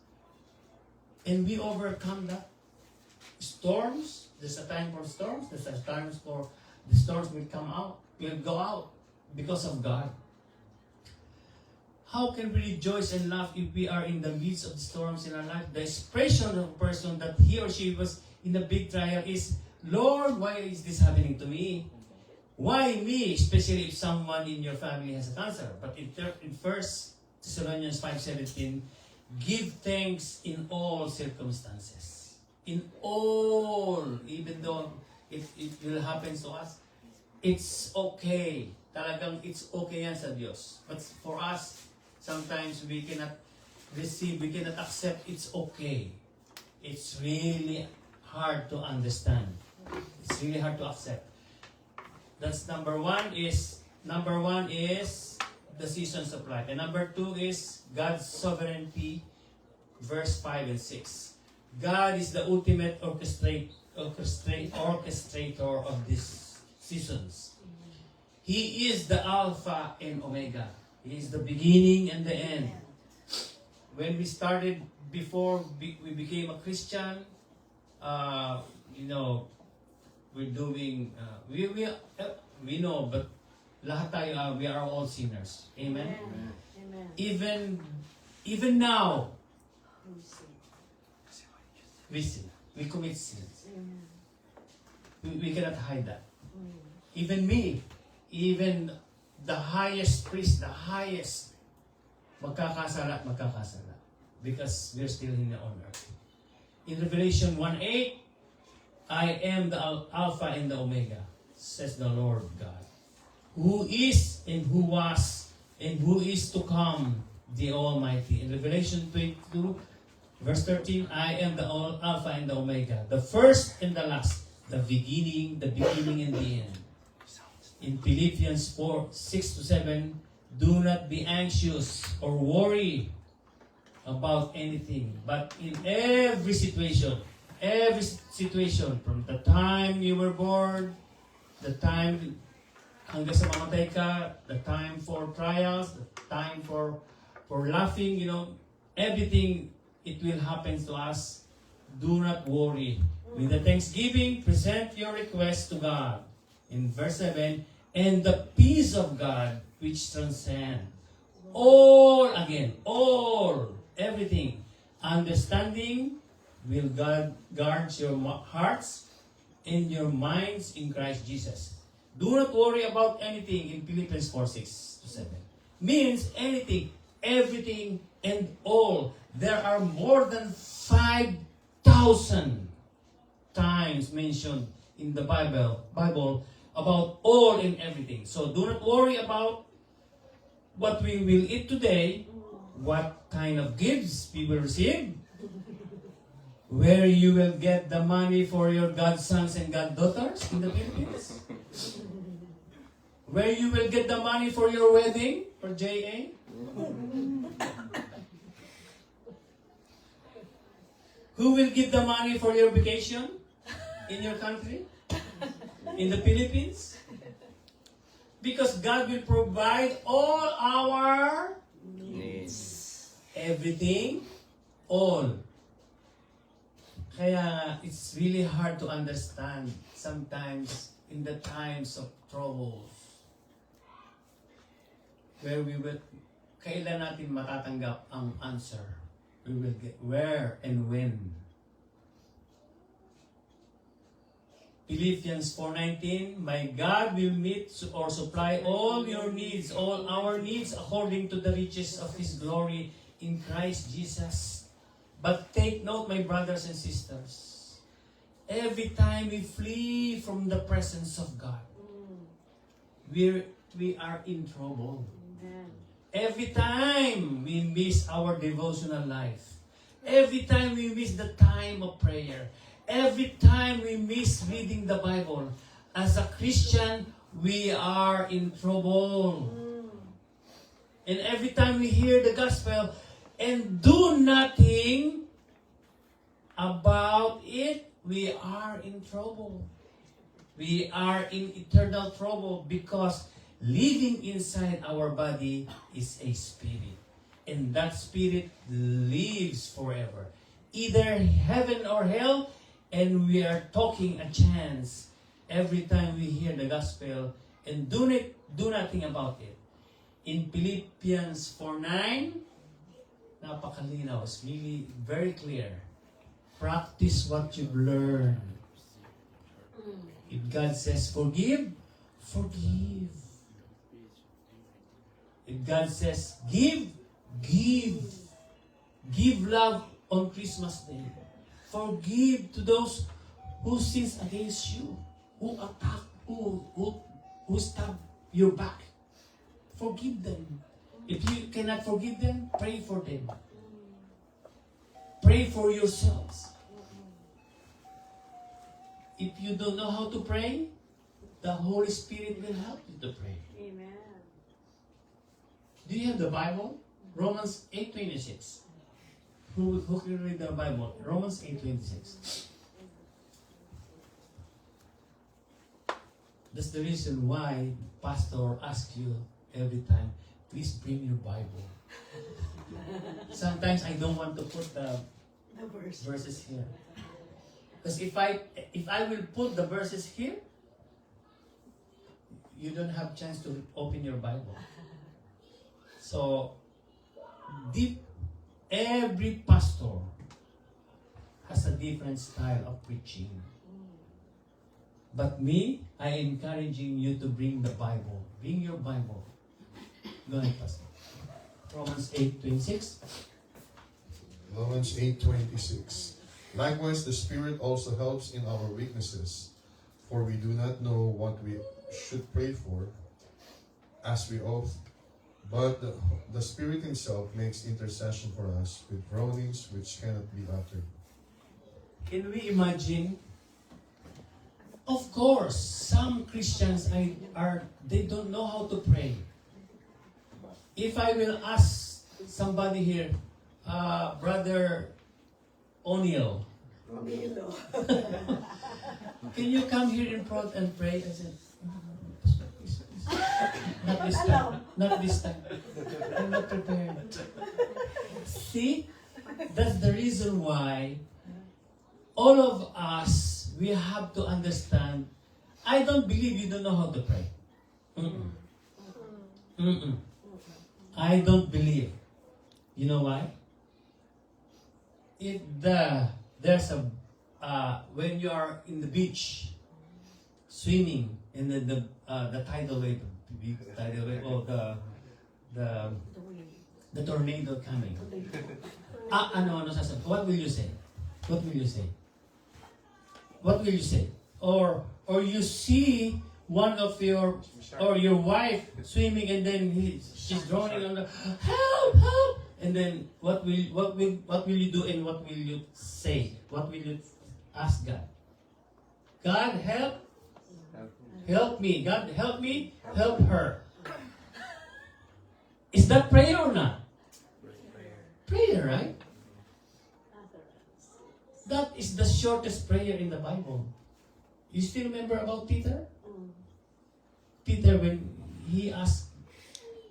S6: and we overcome that. Storms. There's a time for storms. There's a time for the storms will go out because of God. How can we rejoice and laugh if we are in the midst of the storms in our life? The expression of a person that he or she was in a big trial is, Lord, why is this happening to me? Why me? Especially if someone in your family has a cancer. But in 1 Thessalonians 5:17, give thanks in all circumstances. In all, even though it will happen to us, it's okay. Talagang it's okay yan sa Diyos. But for us, sometimes we cannot accept it's okay. It's really hard to understand. It's really hard to accept. That's number one is the seasons of life. And number 2 is God's sovereignty, verse 5 and 6. God is the ultimate orchestrator of these seasons. He is the Alpha and Omega. He is the beginning and the end. When we started, before we became a Christian, we're doing, we know, but lahat tayo, we are all sinners. Amen?
S7: Amen.
S6: Even now, we sin. We commit sins. We cannot hide that. Even me, even the highest priest, the highest, magkakasala. Because we're still here on earth. In Revelation 1:8, I am the Alpha and the Omega, says the Lord God, who is and who was and who is to come, the Almighty. In Revelation 22, verse 13, I am the Alpha and the Omega, the first and the last, the beginning and the end. In Philippians 4:6-7, do not be anxious or worry about anything, but in every situation, from the time you were born, the time hanggang sa mamatay ka, the time for trials, the time for laughing, everything, it will happen to us. Do not worry. With the thanksgiving, present your request to God. In verse 7, and the peace of God, which transcends everything, understanding, will guard your hearts and your minds in Christ Jesus. Do not worry about anything in Philippians 4:6-7. Means anything, everything, and all. There are more than 5,000 times mentioned in the Bible about all and everything. So do not worry about what we will eat today, what kind of gifts we will receive, where you will get the money for your godsons and goddaughters in the Philippines? Where you will get the money for your wedding, for JA? Who will give the money for your vacation in your country? In the Philippines? Because God will provide all our
S2: Needs.
S6: everything, all. Kaya it's really hard to understand sometimes in the times of troubles where we will, kailan natin matatanggap ang answer? We will get where and when. Philippians 4:19, my God will meet or supply all your needs, all our needs according to the riches of His glory in Christ Jesus. But take note, my brothers and sisters, every time we flee from the presence of God, we are in trouble.
S7: Amen.
S6: Every time we miss our devotional life, every time we miss the time of prayer, every time we miss reading the Bible, as a Christian, we are in trouble. And every time we hear the gospel and do nothing about it, we are in trouble. We are in eternal trouble because living inside our body is a spirit. And that spirit lives forever. Either heaven or hell, and we are talking a chance every time we hear the gospel and do nothing about it. In Philippians 4:9, napakalinaw, it's really very clear. Practice what you've learned. If God says forgive, forgive. If God says give, give. Give love on Christmas Day. Forgive to those who sins against you, who attack, who stab your back. Forgive them. If you cannot forgive them, pray for them. Pray for yourselves. If you don't know how to pray, the Holy Spirit will help you to pray.
S7: Amen.
S6: Do you have the Bible? Romans 8:26. Who can read the Bible? Romans 8:26. That's the reason why pastor asks you every time, please bring your Bible. Sometimes I don't want to put the verses here. Because if I will put the verses here, you don't have chance to open your Bible. So, every pastor has a different style of preaching. But me, I am encouraging you to bring the Bible. Bring your Bible. Go ahead, Pastor. Romans 8:26.
S1: Romans 8:26. Likewise, the Spirit also helps in our weaknesses, for we do not know what we should pray for as we ought. But the Spirit Himself makes intercession for us with groanings which cannot be uttered.
S6: Can we imagine? Of course, some Christians they don't know how to pray. If I will ask somebody here, Brother O'Neill, can you come here in front and pray? I said, not this time. Not this time. I'm not prepared. See, that's the reason why all of us, we have to understand, I don't believe you don't know how to pray. I don't believe. You know why? There's a when you are in the beach swimming in the tidal wave, or the tornado coming. Ano sasabi? What will you say? What will you say? What will you say? Or you see one of your wife swimming and then she's drowning on the help. And then what will you do and what will you say? What will you ask God? God help me. God help me, help her. Is that prayer or not? Prayer, right? That is the shortest prayer in the Bible. You still remember about Peter? Peter, when he asked,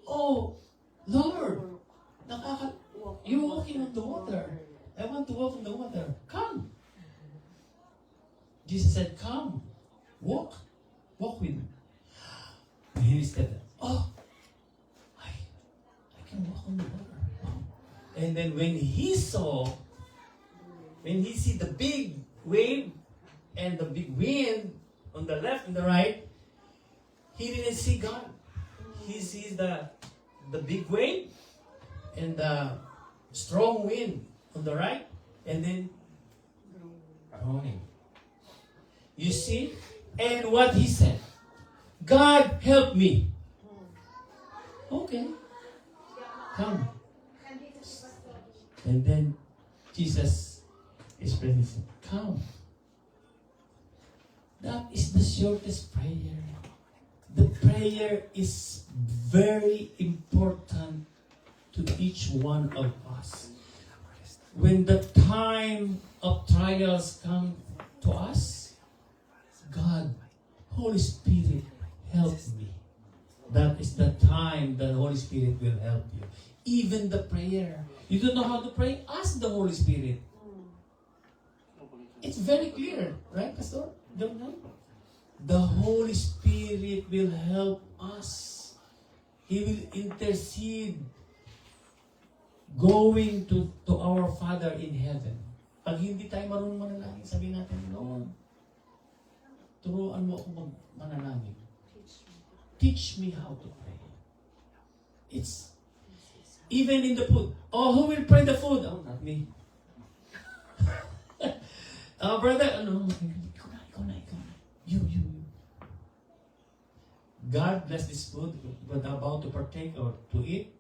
S6: "Oh, Lord, you're walking on the water. I want to walk on the water. Come." Jesus said, "Come, walk with me." And he said, "Oh, I can walk on the water." And then when he see the big wave and the big wind on the left and the right, he didn't see God. He sees the big wave and the strong wind on the right, and then groaning. You see? And what he said, "God help me." Okay. Come. And then Jesus is present. Come. That is the shortest prayer. The prayer is very important to each one of us. When the time of trials come to us, God, Holy Spirit, help me. That is the time the Holy Spirit will help you. Even the prayer. You don't know how to pray? Ask the Holy Spirit. It's very clear, right, Pastor? Don't know? The Holy Spirit will help us. He will intercede going to our Father in heaven. Pag hindi tayo marunong manalangin, sabihin natin, "Lord, turuan mo ako manalangin. Teach me how to pray." It's even in the food. Oh, who will pray the food? Oh, not me. Brother, no, ikaw na. You. God bless this food we're about to partake or to eat,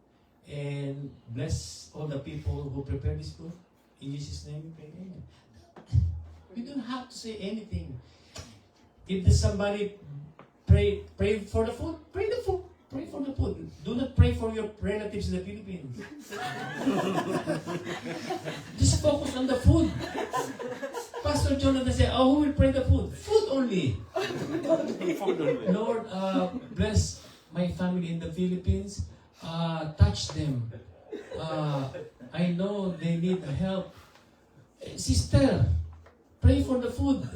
S6: and bless all the people who prepare this food. In Jesus' name we pray. Amen. You don't have to say anything. If there's somebody pray for the food, pray the food. Pray for the food. Do not pray for your relatives in the Philippines. Just focus on the food. Pastor Jonathan said, "Oh, who will pray the food? Food only." Lord, bless my family in the Philippines. Touch them. I know they need help. Sister, pray for the food.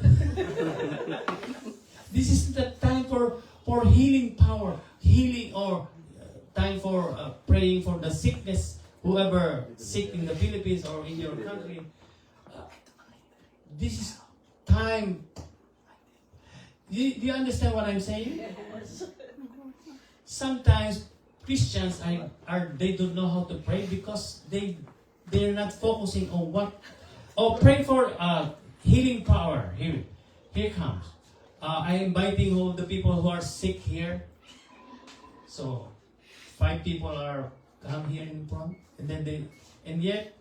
S6: This is the time for healing power. Healing or time for praying for the sickness. Whoever sick in the Philippines or in your country. This is time. Do you understand what I'm saying? Sometimes Christians they don't know how to pray because they're not focusing on what. Oh, pray for healing power. Here comes. I am inviting all the people who are sick here. So 5 people are come here in front, and yet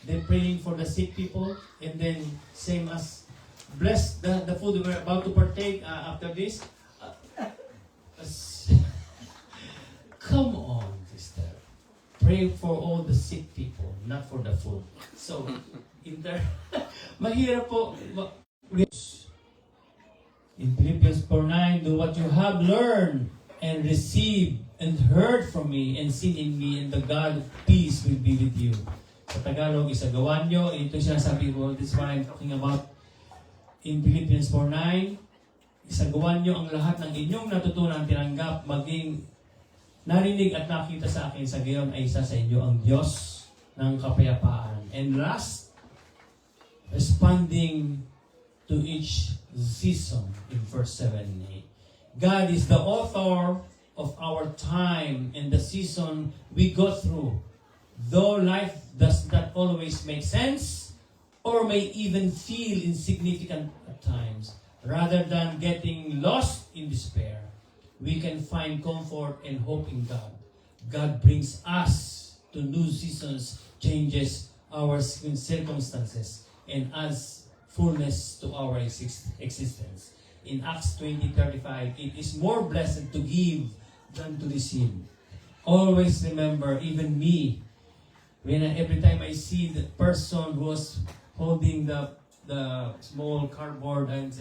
S6: they're praying for the sick people, and then same as bless the food we're about to partake after this. Come on, sister. Pray for all the sick people, not for the food. So, mahirap po. In Philippians 4:9, do what you have learned and received and heard from me and seen in me, and the God of peace will be with you. Sa Tagalog, isagawan nyo. Ito sinasabi ko, this is what I'm talking about. In Philippians 4:9, isagawan nyo ang lahat ng inyong natutunan, tinanggap, maging narinig at nakita sa akin, sa gayon ay isa sa inyo ang Diyos ng kapayapaan. And last, responding to each season in verse 7 and 8. God is the author of our time and the season we go through. Though life does not always make sense or may even feel insignificant at times, rather than getting lost in despair, we can find comfort and hope in God. God brings us to new seasons, changes our circumstances, and adds fullness to our existence. In Acts 20:35, it is more blessed to give than to receive. Always remember, even me, every time I see the person who was holding the small cardboard and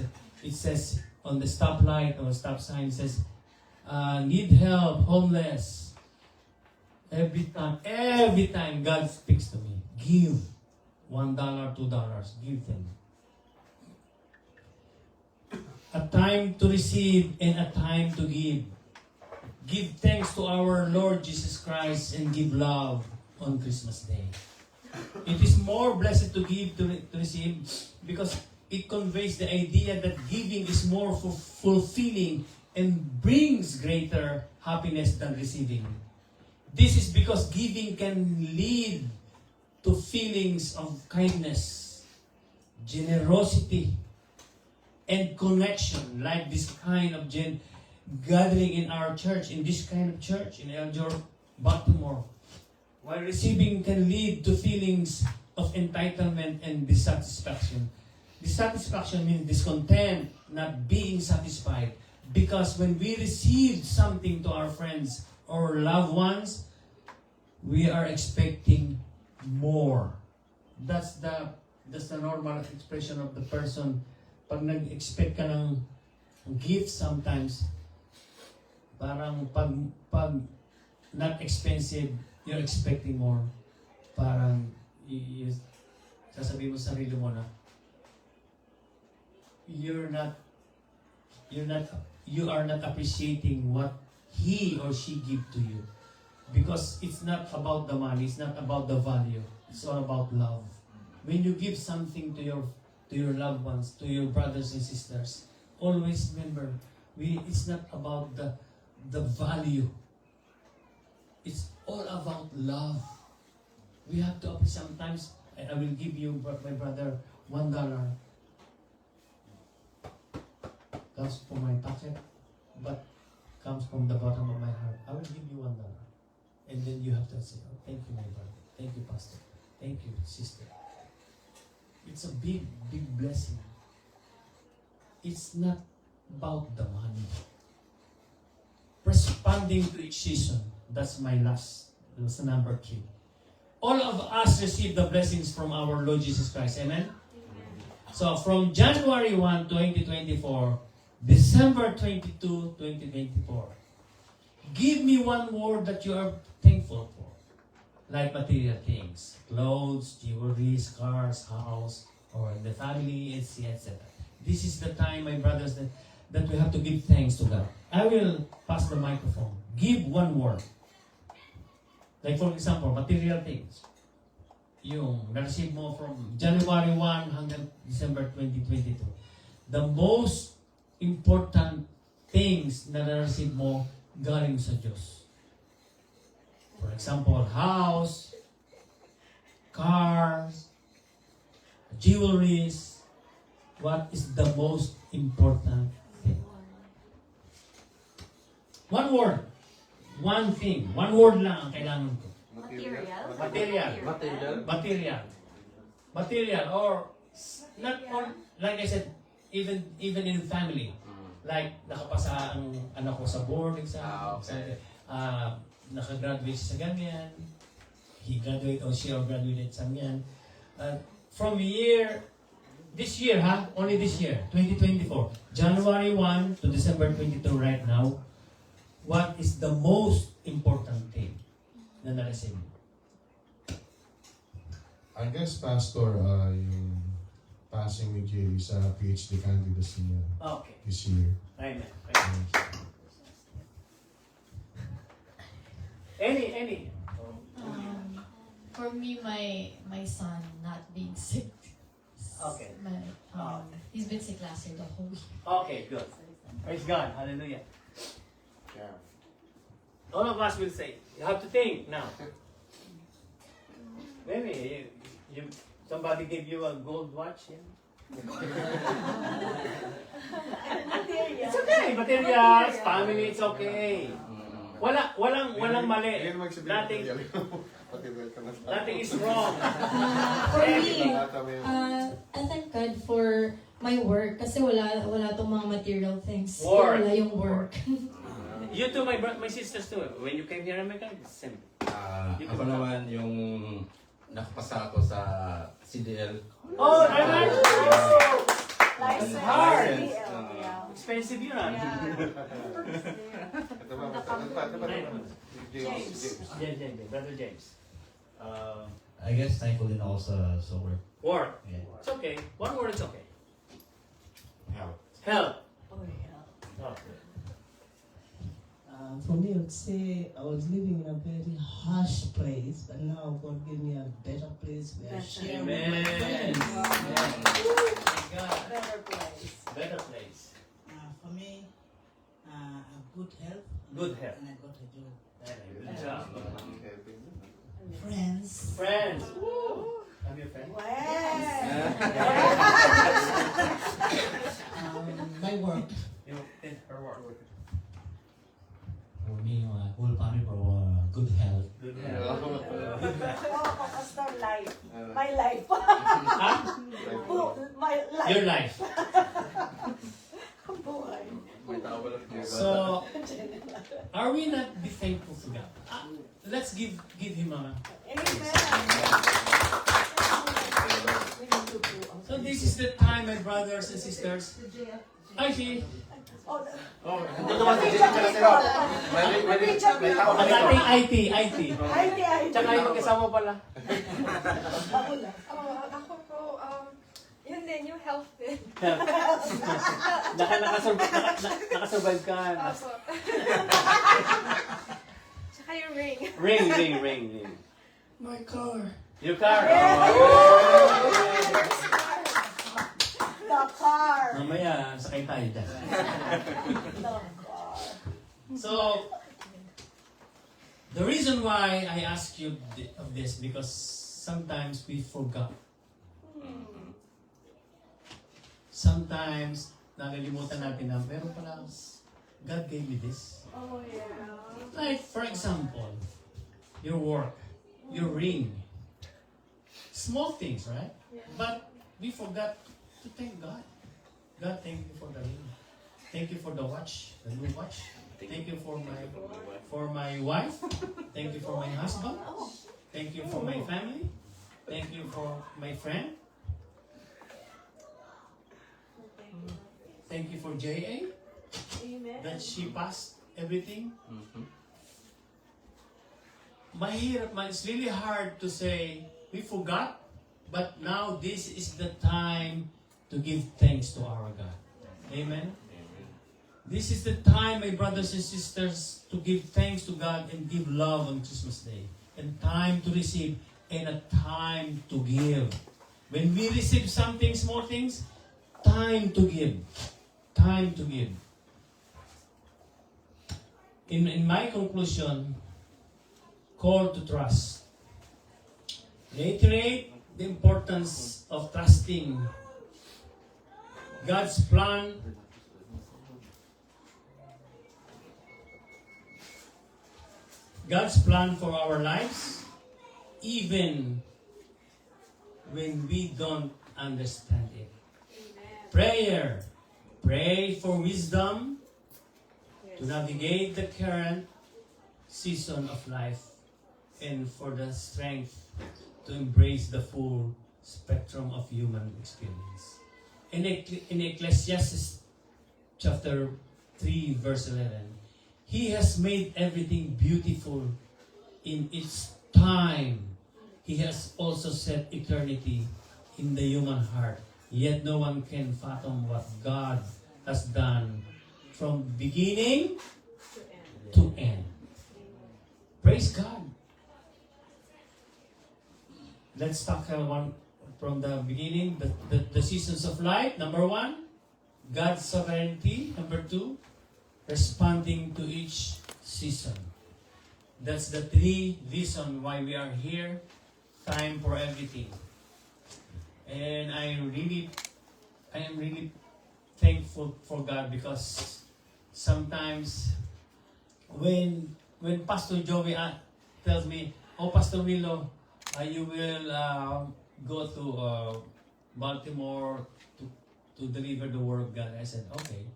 S6: it says on the stoplight or stop sign, it says, need help, homeless. Every time God speaks to me, give $1, $2, give them. A time to receive and a time to give. Give thanks to our Lord Jesus Christ and give love on Christmas Day. It is more blessed to give to receive because it conveys the idea that giving is more fulfilling and brings greater happiness than receiving. This is because giving can lead to feelings of kindness, generosity, and connection, like this kind of gathering in our church, in this kind of church in Eldor, Baltimore. While receiving can lead to feelings of entitlement and dissatisfaction. Dissatisfaction means discontent, not being satisfied. Because when we receive something to our friends or loved ones, we are expecting more. That's the normal expression of the person. Pag nag-expect ka ng gift sometimes, parang pag not expensive, you're expecting more. Parang sasabihin mo sa sarili mo na you are not appreciating what he or she give to you, because it's not about the money, it's not about the value, it's all about love. When you give something to your loved ones, to your brothers and sisters, always remember, it's not about the value. It's all about love. We have to appreciate. Sometimes I will give you, my brother, $1. Comes from my pocket, but comes from the bottom of my heart. I will give you $1. And then you have to say, oh, thank you, my brother. Thank you, pastor. Thank you, sister. It's a big, big blessing. It's not about the money. Responding to each season. That's my last. That's the number 3. All of us receive the blessings from our Lord Jesus Christ. Amen? So from January 1, 2024, December 22, 2024, give me one word that you are thankful for. Like material things, clothes, jewelry, cars, house, or the family, etc. This is the time, my brothers, that we have to give thanks to God. I will pass the microphone. Give one word. Like for example, material things. Yung na-receive mo from January 1 hanggang December 2022. The most important things na na-receive mo galing sa Diyos. For example, house, cars, jewelries. What is the most important thing? One word. One thing. One word lang ang kailangan ko. Material. Or not all, like I said, even in family. Like nakapasa ang anak ko sa board exam. Nakagraduate sa ganyan. He graduated or she graduated sa ganyan. From this year, only this year, 2024, January 1 to December 22 right now, what is the most important thing na na-receive?
S1: I guess, Pastor, yung passing ni Jay sa PhD candidacy niya this year.
S6: Amen. Any?
S8: For me, my son not being sick.
S6: Okay.
S8: He's been sick last year the whole week.
S6: Okay, good. Praise God. Hallelujah. All of us will say, you have to think now. Maybe somebody gave you a gold watch. Yeah? It's okay. Materials, family, it's okay. walang mali. Nothing is wrong.
S9: For me, I thank God for my work kasi wala tong mga material things.
S6: Work.
S9: Wala yung work.
S6: You too, my sisters too. When you came here in America, same.
S2: Ako naman yung nakapasa ako sa CDL.
S6: Oh, right.
S3: License.
S6: Hard.
S3: Yeah.
S6: Expensive yun James, Brother James.
S10: I guess thankful din ako sa work.
S6: Work.
S10: Yeah.
S6: It's okay. One word, it's okay.
S10: Help.
S6: Help.
S7: Oh, yeah.
S6: Oh.
S11: For me, I would say I was living in a very harsh place, but now God gave me a better place where I share with my
S6: Amen.
S11: friends.
S6: God.
S7: Better place.
S6: Better place.
S11: For me, a good health.
S6: Good health.
S11: And I got a job.
S6: Good job.
S11: Friends.
S6: Friends. Woo. Have you a friend?
S11: My work.
S6: You in her work.
S10: For me, whole family for good health.
S6: Good health.
S3: Oh, Pastor, life. My life.
S6: Huh?
S3: My life.
S6: Your life.
S3: Buhay.
S6: So, are we not be thankful to God? Let's give him a.
S3: Amen.
S6: So this is the time, my brothers and sisters. Actually,
S3: Oh,
S2: Dito naman si Jessica Lasero.
S6: ang ating IT. Tsaka yung mag-kasama pala.
S12: Ako po, yun din, yung health din.
S6: Nakasurvive ka.
S12: Opo. Tsaka yung ring.
S6: Ring.
S5: My car.
S6: Your car.
S3: the car.
S6: Mamaya, sakay tayo dyan.
S3: The car.
S6: So, the reason why I ask you of this, because sometimes we forgot. Sometimes, nalilimutan natin na, pero pala, God gave me this.
S3: Oh, yeah.
S6: Like, for example, your work, your ring. Small things, right? But we forgot to thank God. God, thank you for the ring. Thank you for the watch, the new watch. Thank you for my wife. Thank you for my husband. Thank you for my family. Thank you for my friend. Thank you for JA.
S3: Amen.
S6: That she passed everything. Mahirap man. It's really hard to say we forgot, but now this is the time to give thanks to our God. Amen. This is the time, my brothers and sisters, to give thanks to God and give love on Christmas Day. And time to receive and a time to give. When we receive something, small things, time to give. Time to give. In my conclusion, call to trust. Reiterate the importance of trusting God's plan. God's plan for our lives, even when we don't understand it. Prayer. Pray for wisdom to navigate the current season of life and for the strength to embrace the full spectrum of human experience. In Ecclesiastes chapter 3 verse 11, He has made everything beautiful in its time. He has also set eternity in the human heart. Yet no one can fathom what God has done from beginning to end. Praise God. Let's talk from the beginning, the seasons of life. Number 1, God's sovereignty. Number 2, responding to each season. That's the 3 reasons why we are here. Time for everything. And I am really thankful for God, because sometimes when when Pastor Joey tells me, "Oh, Pastor Milo, you will go to Baltimore to deliver the word of God." I said, "Okay."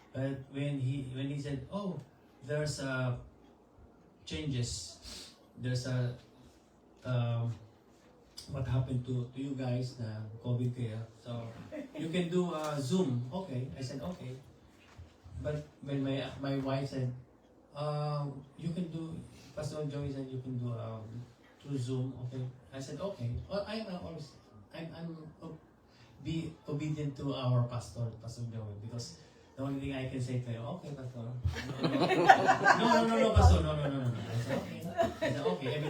S6: But when he said, "Oh, there's changes, there's what happened to you guys na COVID kaya, so you can do Zoom." Okay, I said okay. But when my wife said, "You can do," Pastor Joey said, "You can do through Zoom." Okay, I said okay. Well, I'm be obedient to our Pastor Joey, because the only thing I can say to him, "Okay, Pastor." No, Pastor, no. I said okay,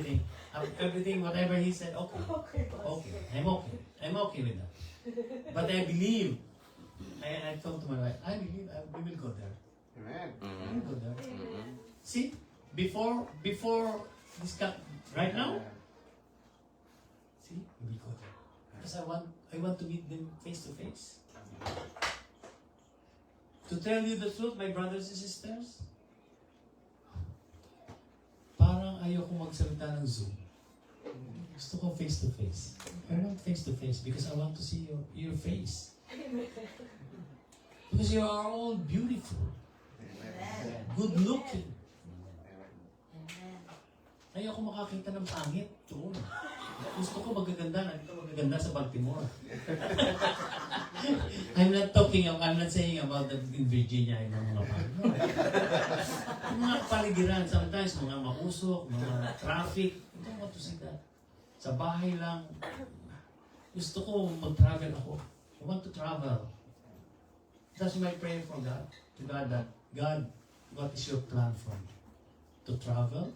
S6: everything, whatever he said, okay, I'm okay with that. But I believe, I told to my wife, I believe we will go there.
S1: Amen.
S6: We will go there. See, before this right now, see, we will go there. Because I want to meet them face to face. To tell you the truth, my brothers and sisters, parang ayoko magsalita ng Zoom. Gusto ko face to face. I want face to face because I want to see your face. Because you are all beautiful, good looking. Ayoko makakita ng pangit doon. Gusto ko magaganda sa Baltimore. I'm not saying about the in Virginia yung mga pangit. Yung mga paligiran, sometimes mga mausok, mga traffic. I don't want to see that. Sa bahay lang. Gusto ko mag-travel ako. I want to travel. That's my prayer for God. To God that, God, what is your plan for me? To travel?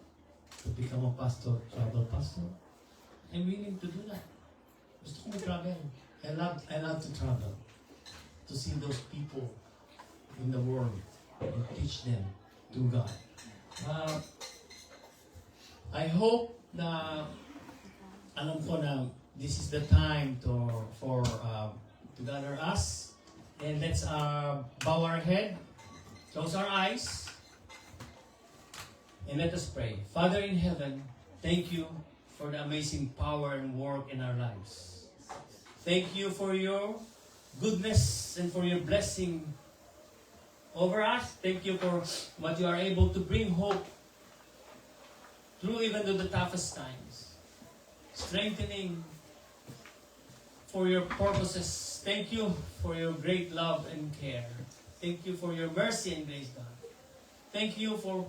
S6: To become a pastor, travel pastor? I'm willing to do that. Gusto ko mag-travel. I love to travel. To see those people in the world and teach them to God. I hope na alam ko na this is the time to gather us, and let's bow our head, close our eyes, and let us pray. Father in heaven, thank you for the amazing power and work in our lives. Thank you for your goodness and for your blessing over us. Thank you for what you are able to bring hope through even to the toughest times. Strengthening for your purposes. Thank you for your great love and care. Thank you for your mercy and grace, God. Thank you for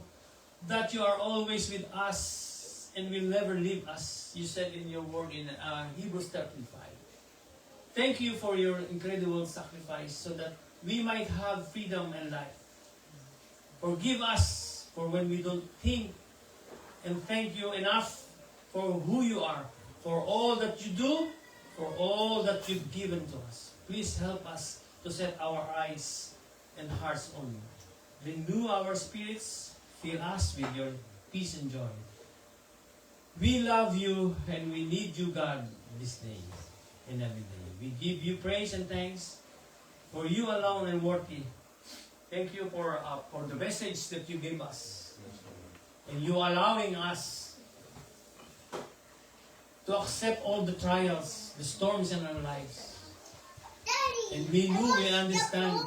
S6: that you are always with us and will never leave us. You said in your word in Hebrews 13:5. Thank you for your incredible sacrifice so that we might have freedom and life. Forgive us for when we don't think and thank you enough for who you are, for all that you do, for all that you've given to us. Please help us to set our eyes and hearts on you. Renew our spirits, fill us with your peace and joy. We love you and we need you, God, this day and every day. We give you praise and thanks for you alone and worthy. Thank you for the message that you gave us and you allowing us to accept all the trials, the storms in our lives. And we understand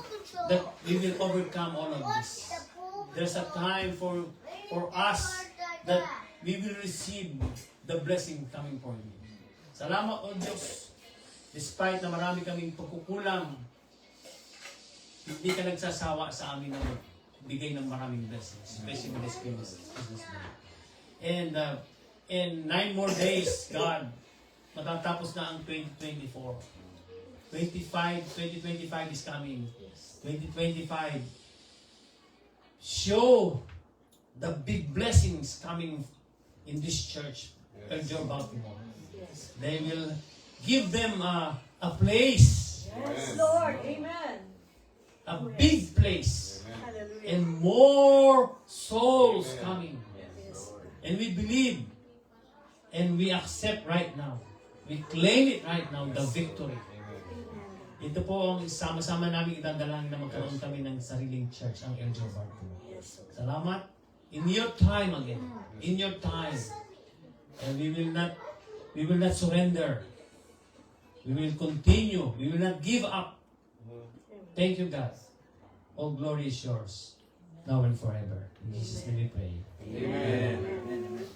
S6: that we will overcome all of this. There's a time for us that we will receive the blessing coming from you. Salamat, O Diyos. Despite na marami kaming pagkukulang, hindi ka nagsasawa sa amin na magbigay ng maraming blessings, especially with this business day. And in 9 more days, God, matatapos na ang 2024. 2025 is coming. 2025. Show the big blessings coming in this church, Elgin Baltimore. They will give them a place.
S3: Yes, Lord. Amen.
S6: A big place.
S3: Hallelujah.
S6: And more souls coming. And we believe and we accept right now. We claim it right now, the victory. Ito po ang sama-sama namin idadalangin na magkaroon kami ng sariling church, ang Elgin Baltimore. Salamat. In your time again. In your time. And we will not surrender. We will continue. We will not give up. Thank you, God. All glory is yours, now and forever. In Jesus' name we pray.
S2: Amen.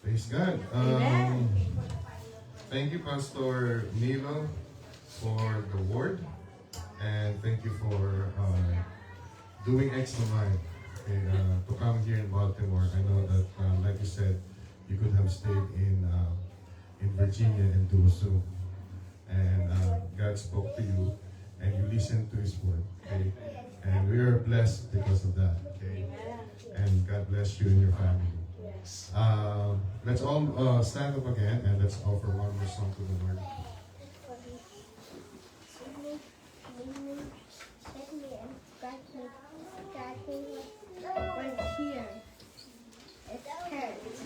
S1: Praise God. Thank you, Pastor Nilo, for the word, and thank you for doing extra mile to come here in Baltimore. I know that, like you said, you could have stayed in Virginia and do so, and God spoke to you, and you listened to His word. Okay? And we are blessed because of that. Okay? And God bless you and your family. Let's all stand up again and let's offer one more song to the Lord.
S4: Here. It hurts.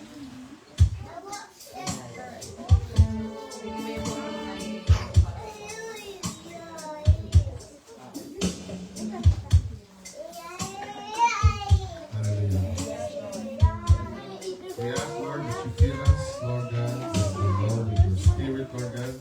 S1: We ask, Lord, that you fill us, Lord God, with your Lord, with your Spirit, Lord God.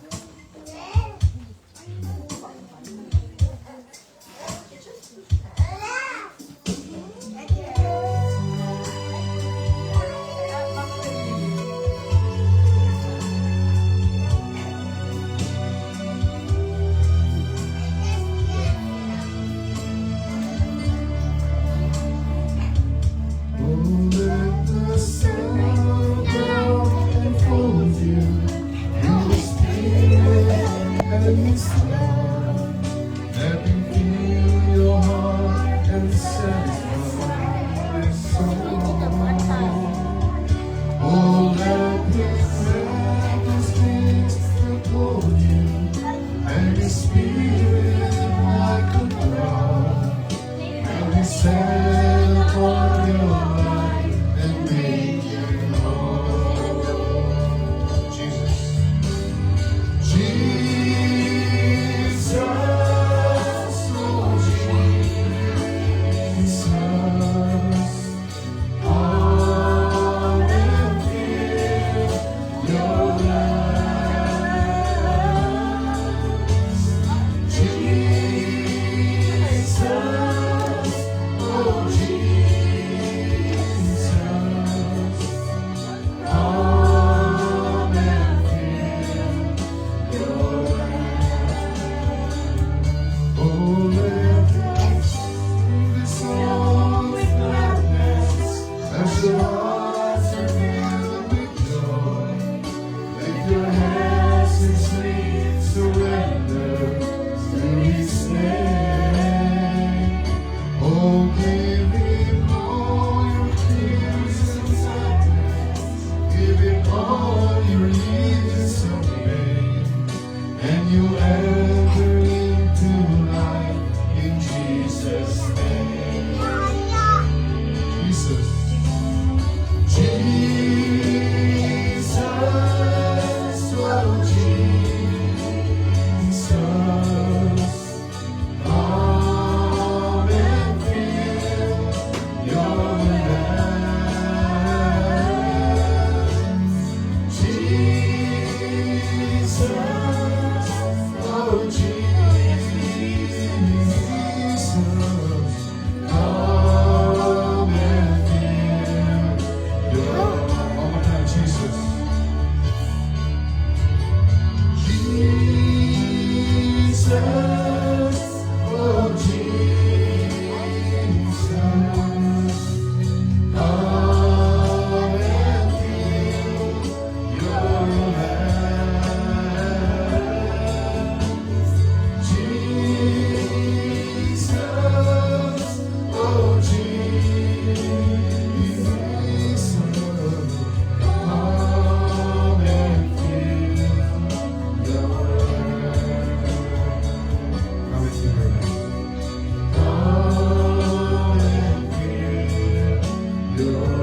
S1: Hallelujah.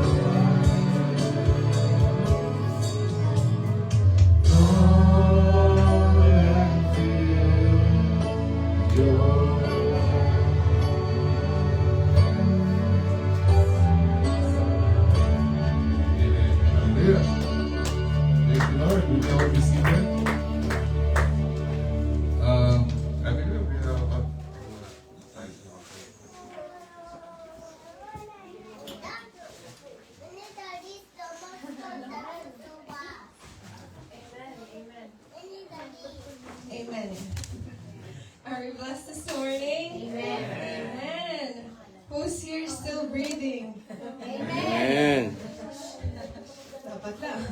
S1: Praise the Lord. We can all be seated. I believe we have a
S12: Amen. Are we blessed this morning? Amen. Who's here still breathing?
S2: Amen.
S12: Dapat lang.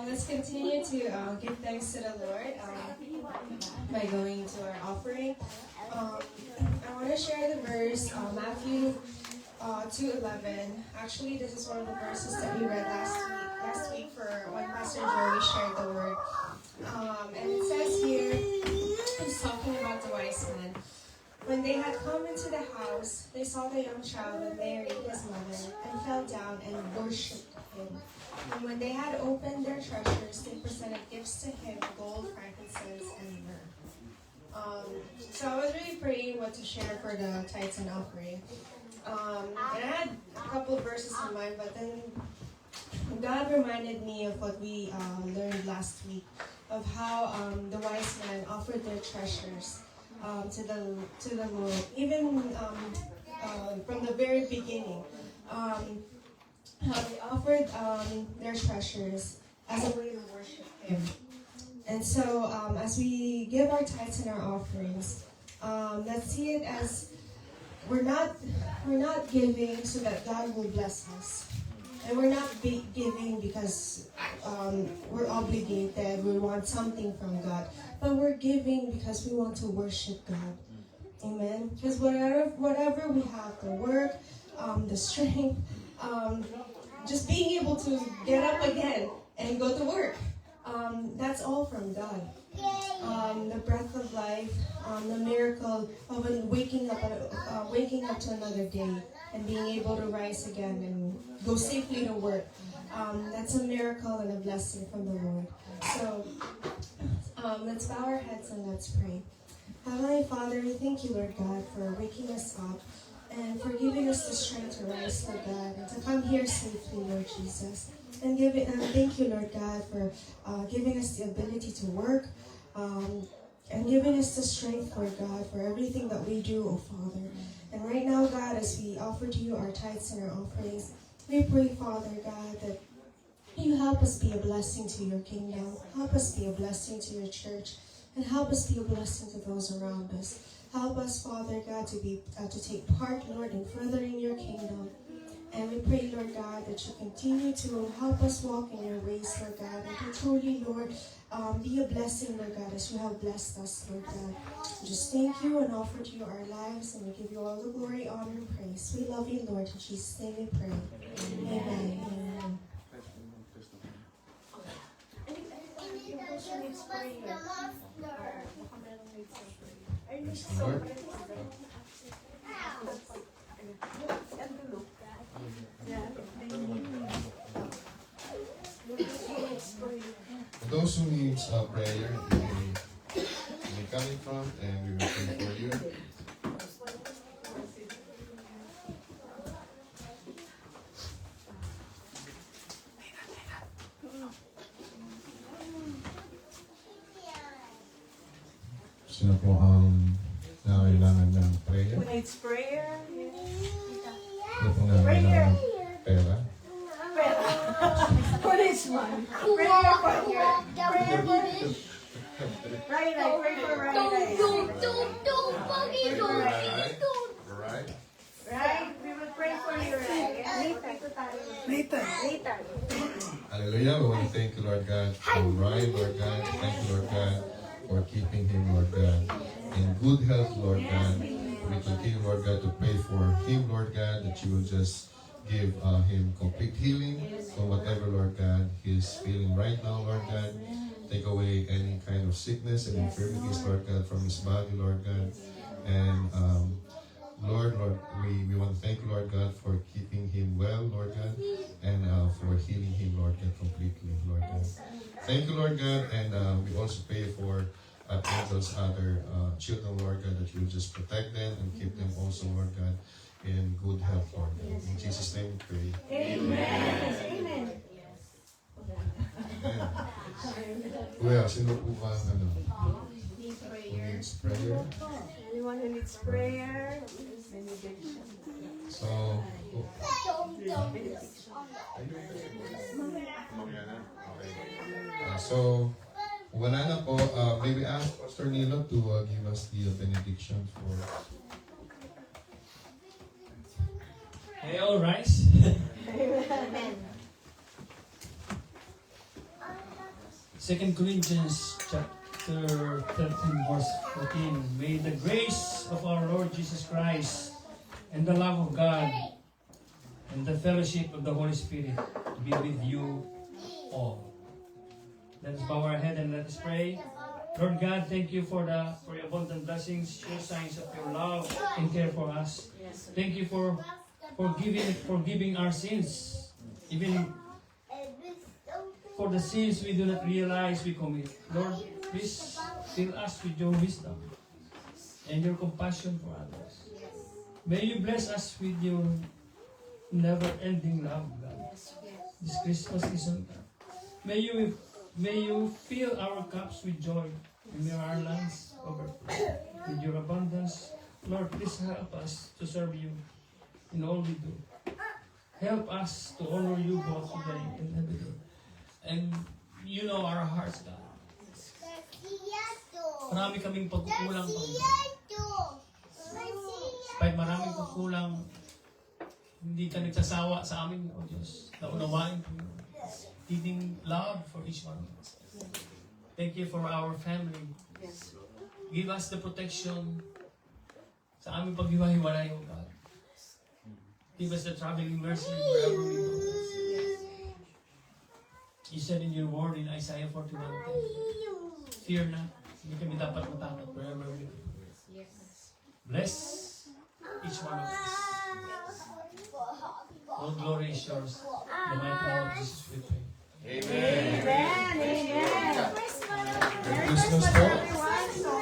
S12: Let's continue to give thanks to the Lord by going to our offering. I want to share the verse, Matthew 2:11. Actually, this is one of the verses that we read last week for when Pastor Joey shared the word. And it says here, it's talking about the wise men. When they had come into the house, they saw the young child with Mary, his mother, and fell down and worshipped him. And when they had opened their treasures, they presented gifts to him, gold, frankincense, and myrrh. So I was really praying what to share for the tithes and offering. And I had a couple of verses in mind, but then God reminded me of what we learned last week, of how the wise men offered their treasures to the Lord, even from the very beginning. How they offered their treasures as a way to worship Him. And so, as we give our tithes and our offerings, let's see it as we're not giving so that God will bless us. And we're not giving because we're obligated, we want something from God. But we're giving because we want to worship God. Amen? Because whatever we have, the work, the strength, just being able to get up again and go to work, that's all from God. The breath of life, the miracle of waking up to another day and being able to rise again and go safely to work. That's a miracle and a blessing from the Lord. So let's bow our heads and let's pray. Heavenly Father, we thank you, Lord God, for waking us up and for giving us the strength to rise, Lord God, and to come here safely, Lord Jesus. And thank you, Lord God, for giving us the ability to work and giving us the strength, Lord God, for everything that we do, oh Father. And right now, God, as we offer to you our tithes and our offerings, we pray, Father God, that you help us be a blessing to your kingdom, help us be a blessing to your church, and help us be a blessing to those around us. Help us, Father God, to take part, Lord, in furthering your kingdom. And we pray, Lord God, that you continue to help us walk in your ways, Lord God, and to truly, Lord, be a blessing, Lord God, as you have blessed us, Lord God. Just thank you and offer to you our lives, and we give you all the glory, honor, and praise. We love you, Lord. In Jesus' name we pray. Amen. Amen.
S1: For those who need prayer, you may come in front and we will pray for you. Sino po ang nangailangan ng prayer?
S3: Who needs prayer?
S1: Sino po nangailangan ng pera?
S3: Who needs money? Prayer for your prayer for Right, pray for right.
S1: Right.
S3: Right, we will pray for you, right? Later.
S1: Hallelujah. We want to thank you, Lord God, for Ryan, Lord God. Thank you, Lord God, for keeping him, Lord God, in good health, Lord God. We continue, Lord God, to pray for him, Lord God, that you will just give him complete healing from whatever, Lord God, he's feeling right now, Lord God. Take away any kind of sickness and infirmities, Lord God, from his body, Lord God. And Lord, we want to thank you, Lord God, for keeping him well, Lord God, and for healing him, Lord God, completely, Lord God. Thank you, Lord God, and we also pray for Angel's other children, Lord God, that you will just protect them and keep them also, Lord God, in good health, Lord God. In Jesus' name we pray.
S3: Amen. Amen.
S1: Amen. Who else? Sino po ba, who needs prayer?
S3: Anyone who needs prayer, benediction.
S1: So, so, wala na po. Maybe ask Pastor Nilo to give us the benediction for...
S6: Okay, all rise.
S3: Amen.
S6: 2 Corinthians chapter 13, verse 14. May the grace of our Lord Jesus Christ and the love of God and the fellowship of the Holy Spirit be with you all. Let us bow our head and let us pray. Lord God, thank you for your abundant blessings, sure signs of your love and care for us. Thank you for forgiving our sins, even for the sins we do not realize we commit. Lord, please fill us with your wisdom and your compassion for others. May you bless us with your never-ending love, God. This Christmas season, may you fill our cups with joy, and may our lands overflow with your abundance. Lord, please help us to serve you in all we do. Help us to honor you both today and every day. And you know our hearts, God. Marami kaming pagkukulang, Panginoon. Despite maraming pagkukulang, hindi ka nagsasawa sa amin, O Diyos. Naunawain, Panginoon. Giving love for each one of us. Thank you for our family. Give us the protection sa aming paghiwa-hiwalay, O God. Give us the traveling mercy wherever we go. You said in your word in Isaiah 41:10, fear not, hindi kami dapat matakot wherever we go. Bless each one of us. All glory is yours. In the mighty name of Jesus we pray.
S3: Amen. Amen.
S1: Merry Christmas po.
S3: Everyone, so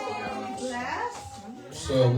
S3: blessed.
S1: So,